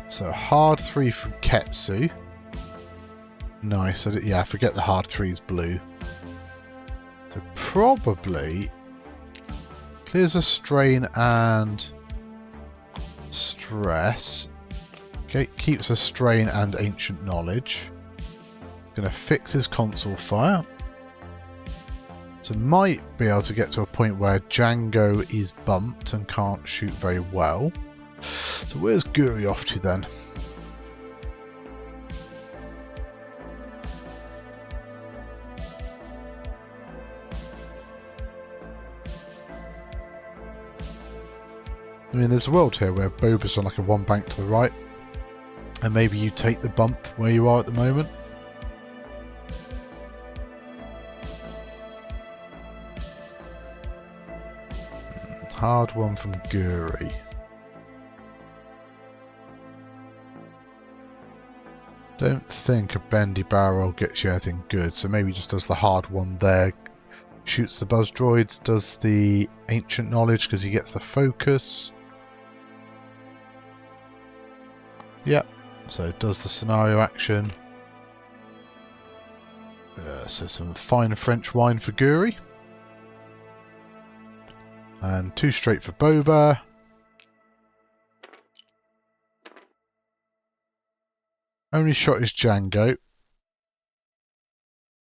So, hard 3 from Ketsu. Nice. Yeah, I forget the hard 3 is blue. So, probably clears a strain and stress. Okay, keeps a strain and ancient knowledge. Gonna fix his console fire. So might be able to get to a point where Django is bumped and can't shoot very well. So where's Guri off to then? I mean, there's a world here where Boba's on like a one bank to the right, and maybe you take the bump where you are at the moment. Hard one from Guri. Don't think a bendy barrel gets you anything good, so maybe just does the hard one there. Shoots the buzz droids, does the ancient knowledge because he gets the focus. Yep, so it does the scenario action. So some fine French wine for Guri. And 2 straight for Boba. Only shot is Django.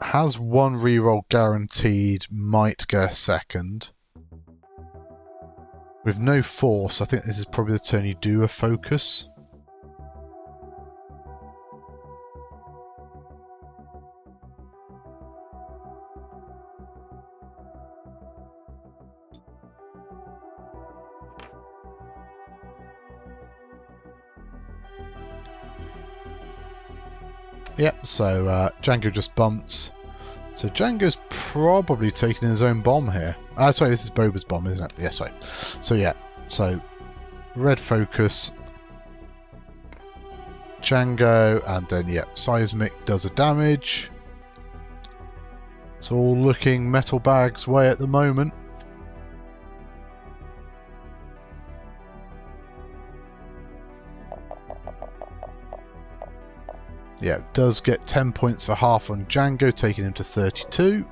Has 1 reroll guaranteed, might get a second. With no force, I think this is probably the turn you do a focus. Yep, so Django just bumps. So Django's probably taking his own bomb here. Sorry, this is Boba's bomb, isn't it? Yeah, sorry. So yeah, so red focus, Django, and then yeah, seismic does a damage. It's all looking Metalbag's way at the moment. Yeah, does get 10 points for half on Django, taking him to 32.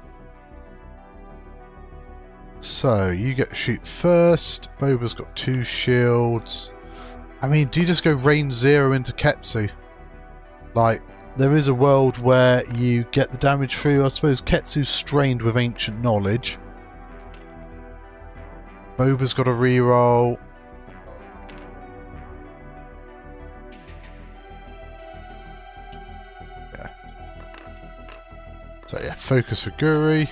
So, you get to shoot first. Boba's got 2 shields. I mean, do you just go range 0 into Ketsu? Like, there is a world where you get the damage through. I suppose Ketsu's strained with ancient knowledge. Boba's got a reroll. So yeah, focus for Guri.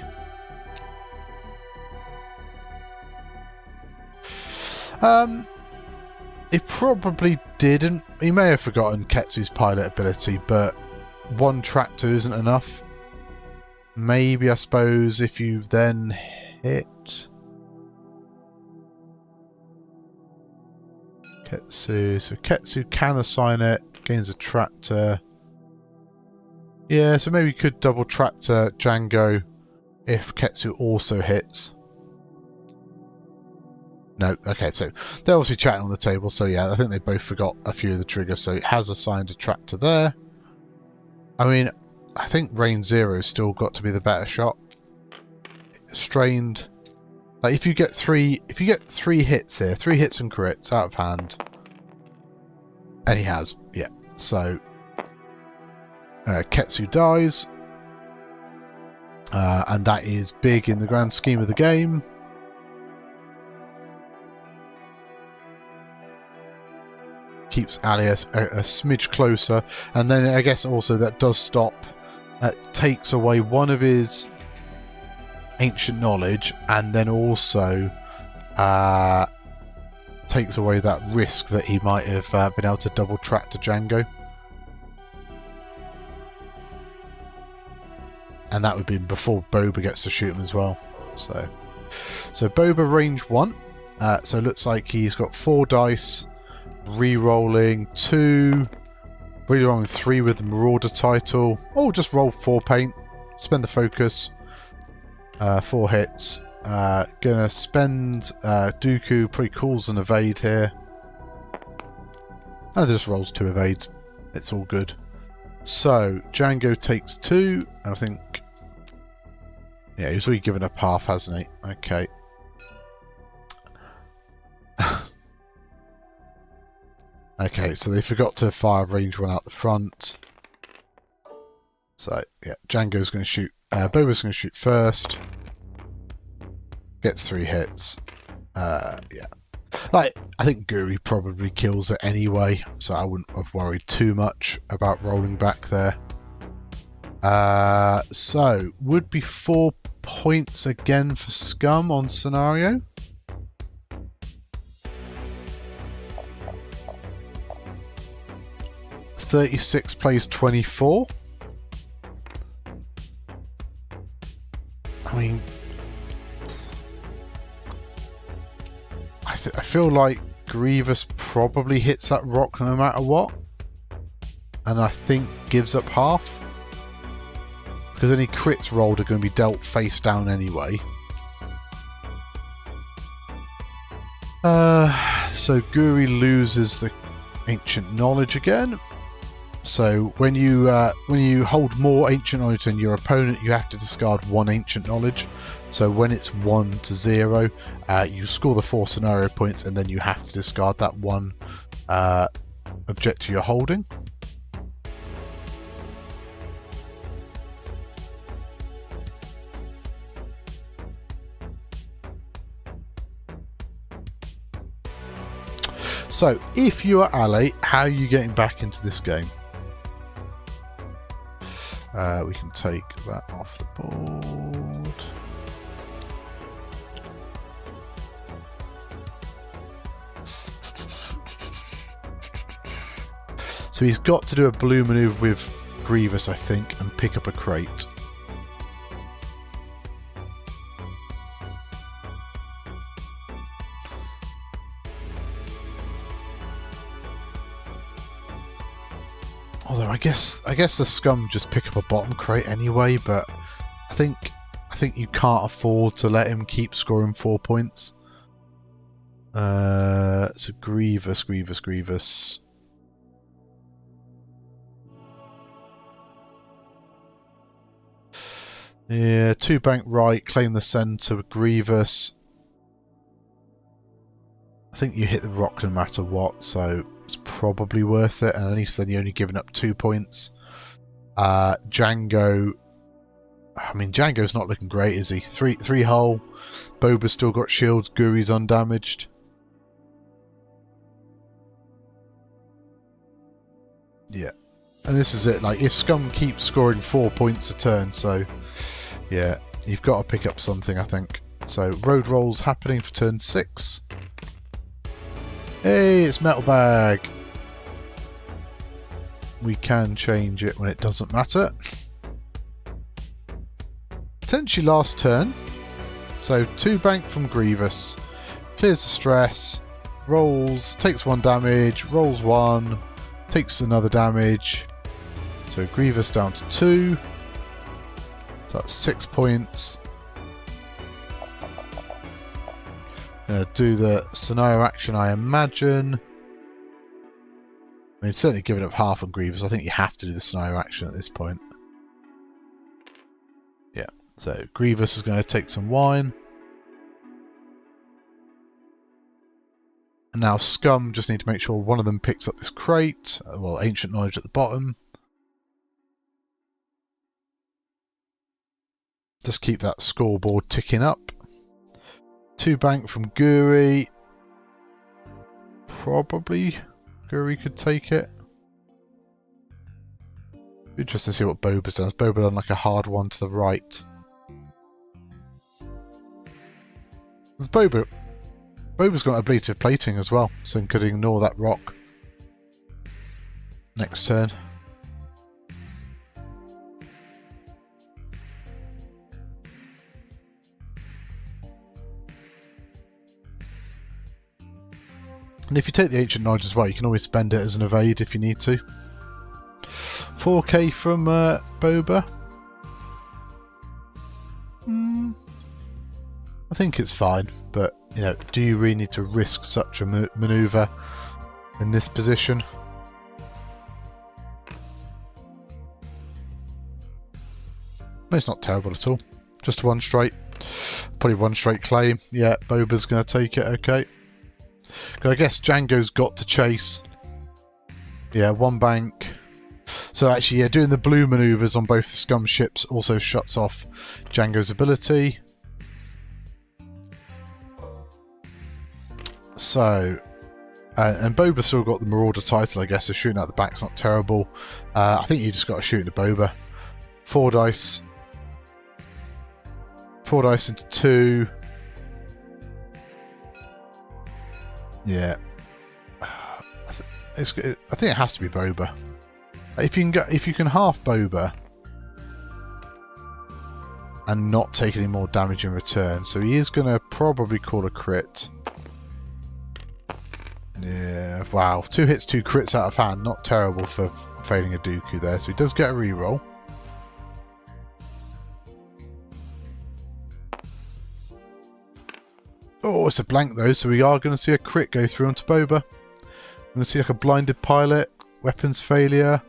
He probably didn't. He may have forgotten Ketsu's pilot ability, but 1 tractor isn't enough. Maybe, I suppose, if you then hit Ketsu. So Ketsu can assign it, gains a tractor. Yeah, so maybe you could double tractor Django if Ketsu also hits. No, okay, so they're obviously chatting on the table, so yeah, I think they both forgot a few of the triggers, so it has assigned a tractor there. I mean, I think range 0's still got to be the better shot. Strained. Like if you get 3 hits here, 3 hits and crits out of hand. And he has, yeah. So Ketsu dies, and that is big in the grand scheme of the game. Keeps Ali a smidge closer, and then I guess also that does stop, takes away 1 of his ancient knowledge, and then also takes away that risk that he might have been able to double track to Django. And that would be before Boba gets to shoot him as well. So Boba range 1. So it looks like he's got 4 dice, re-rolling 2, re-rolling 3 with the Marauder title. Oh, just roll 4 paint, spend the focus, 4 hits. Gonna spend Dooku, pretty calls an evade here. And just rolls 2 evades. It's all good. So Django takes 2, and I think, yeah, he's already given up half, hasn't he? Okay. Okay, so they forgot to fire range 1 out the front. So yeah, Django's going to shoot. Boba's going to shoot first. Gets 3 hits. Yeah. Like, I think Guri probably kills it anyway, so I wouldn't have worried too much about rolling back there. So, would be 4 points again for Scum on scenario. $36 plays 24. I mean, I feel like Grievous probably hits that rock no matter what, and I think gives up half, because any crits rolled are going to be dealt face down anyway. So Guri loses the ancient knowledge again. So when you hold more ancient knowledge than your opponent, you have to discard 1 ancient knowledge. So when it's 1 to 0, you score the 4 scenario points, and then you have to discard that 1 objective you're holding. So if you are ally, how are you getting back into this game? We can take that off the board. So he's got to do a blue maneuver with Grievous, I think, and pick up a crate. Although I guess the Scum just pick up a bottom crate anyway, but I think you can't afford to let him keep scoring 4 points. So Grievous. Yeah, 2 bank right, claim the centre with Grievous. I think you hit the rock no matter what, so it's probably worth it, and at least then you're only giving up 2 points. Django, I mean, Django's not looking great, is he? 3 hull. Boba's still got shields. Guri's undamaged. Yeah, and this is it. Like, if Scum keeps scoring 4 points a turn, so yeah, you've got to pick up something, I think. So road rolls happening for turn 6. Hey, it's Metalbag. We can change it when it doesn't matter. Potentially last turn. So 2 bank from Grievous. Clears the stress. Rolls. Takes 1 damage. Rolls 1. Takes another damage. So Grievous down to 2. So that's 6 points. Do the scenario action, I imagine. I mean, certainly giving up half on Grievous. I think you have to do the scenario action at this point. Yeah, so Grievous is going to take some wine. And now Scum just need to make sure one of them picks up this crate. Well, ancient knowledge at the bottom. Just keep that scoreboard ticking up. 2 bank from Guri. Probably Guri could take it. Interesting to see what Boba's done. Boba done like a hard one to the right. Boba's got ablative plating as well, so he could ignore that rock. Next turn. And if you take the Ancient Knowledge as well, you can always spend it as an evade if you need to. 4k from Boba. I think it's fine, but you know, do you really need to risk such a maneuver in this position? It's not terrible at all. Just one straight. Probably one straight claim. Yeah, Boba's going to take it, okay. I guess Django's got to chase. Yeah, one bank. So actually, yeah, doing the blue manoeuvres on both the Scum ships also shuts off Django's ability. So, and Boba's still got the Marauder title, I guess, so shooting out the back's not terrible. I think you just got to shoot into Boba. 4 dice. 4 dice into 2. Yeah. I think it has to be Boba. If you can half Boba and not take any more damage in return, so he is going to probably call a crit. Yeah, wow. 2 hits, 2 crits out of hand. Not terrible for failing a Dooku there, so he does get a reroll. Oh, it's a blank though, so we are going to see a crit go through onto Boba. We're going to see like a blinded pilot, weapons failure.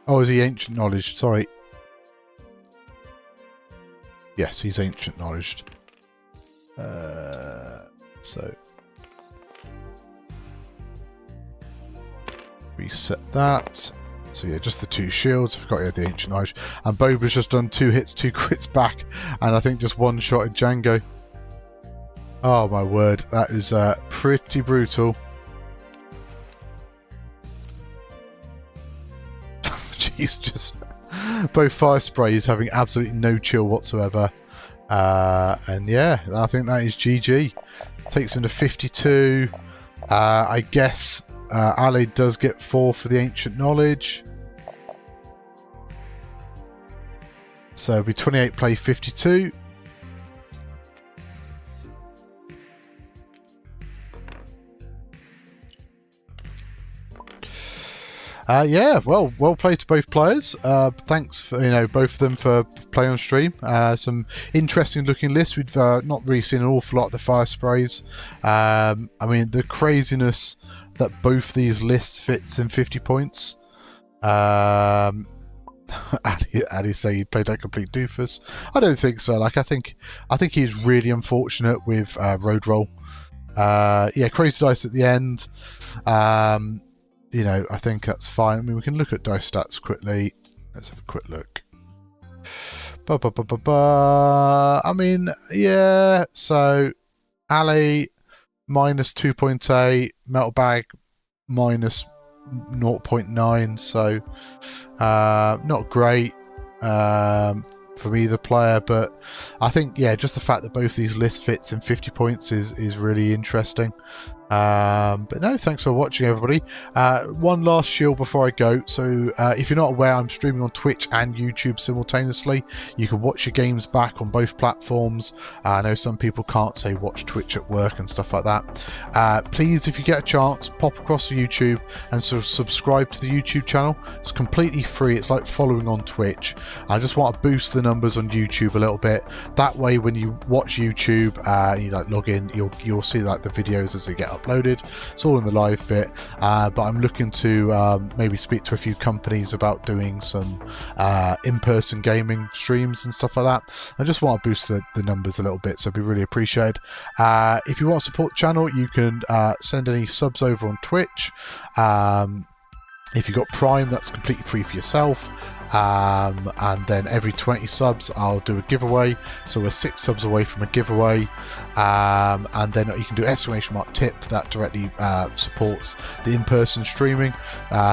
Oh, is he Ancient Knowledge? Sorry. Yes, he's Ancient Knowledged. So reset that. So yeah, just the 2 shields. I forgot he had the Ancient Knowledge. And Boba's just done 2 hits, 2 crits back, and I think just 1 shot at Django. Oh my word, that is pretty brutal. Jeez, just both fire sprays having absolutely no chill whatsoever. And yeah, I think that is GG. Takes him to 52. I guess Ali does get 4 for the Ancient Knowledge. So it'll be 28 play 52. Yeah, well played to both players. Thanks for, both of them for playing on stream. Some interesting looking lists. We've not really seen an awful lot of the fire sprays. I mean, the craziness that both these lists fits in 50 points. Addy say he played like a complete doofus. I don't think so. Like I think he's really unfortunate with road roll. Yeah, crazy dice at the end. I think that's fine. I mean, we can look at dice stats quickly. Let's have a quick look. I mean, yeah. So, Ali minus 2.8, Metalbag minus 0.9. So, not great from either player, but I think, yeah, just the fact that both these lists fits in 50 points is really interesting. But no, thanks for watching, everybody. One last shield before I go. So if you're not aware, I'm streaming on Twitch and YouTube simultaneously. You can watch your games back on both platforms. I know some people can't, say, watch Twitch at work and stuff like that. Please, if you get a chance, pop across to YouTube and sort of subscribe to the YouTube channel. It's completely free. It's like following on Twitch. I just want to boost the numbers on YouTube a little bit. That way, when you watch YouTube, you log in, you'll see like the videos as they get uploaded. It's all in the live bit, but I'm looking to maybe speak to a few companies about doing some in-person gaming streams and stuff like that. I just want to boost the numbers a little bit, so it'd be really appreciated. If you want to support the channel, you can send any subs over on Twitch. If you've got Prime, that's completely free for yourself. And then every 20 subs I'll do a giveaway, so we're 6 subs away from a giveaway. And then you can do !tip, that directly supports the in-person streaming.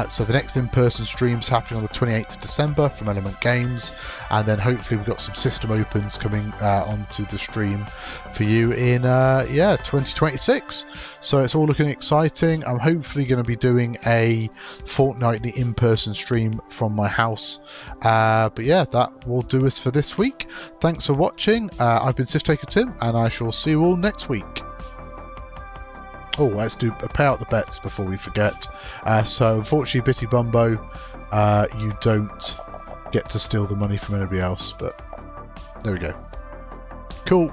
So the next in-person stream is happening on the 28th of December from Element Games, and then hopefully we've got some system opens coming onto the stream for you in 2026. So it's all looking exciting. I'm hopefully going to be doing a fortnightly in-person stream from my house. But yeah, that will do us for this week. Thanks for watching. I've been Siftaker Tim, and I shall see you all next week. Oh, let's pay out the bets before we forget. So unfortunately, Bitty Bumbo, you don't get to steal the money from anybody else, but there we go. Cool.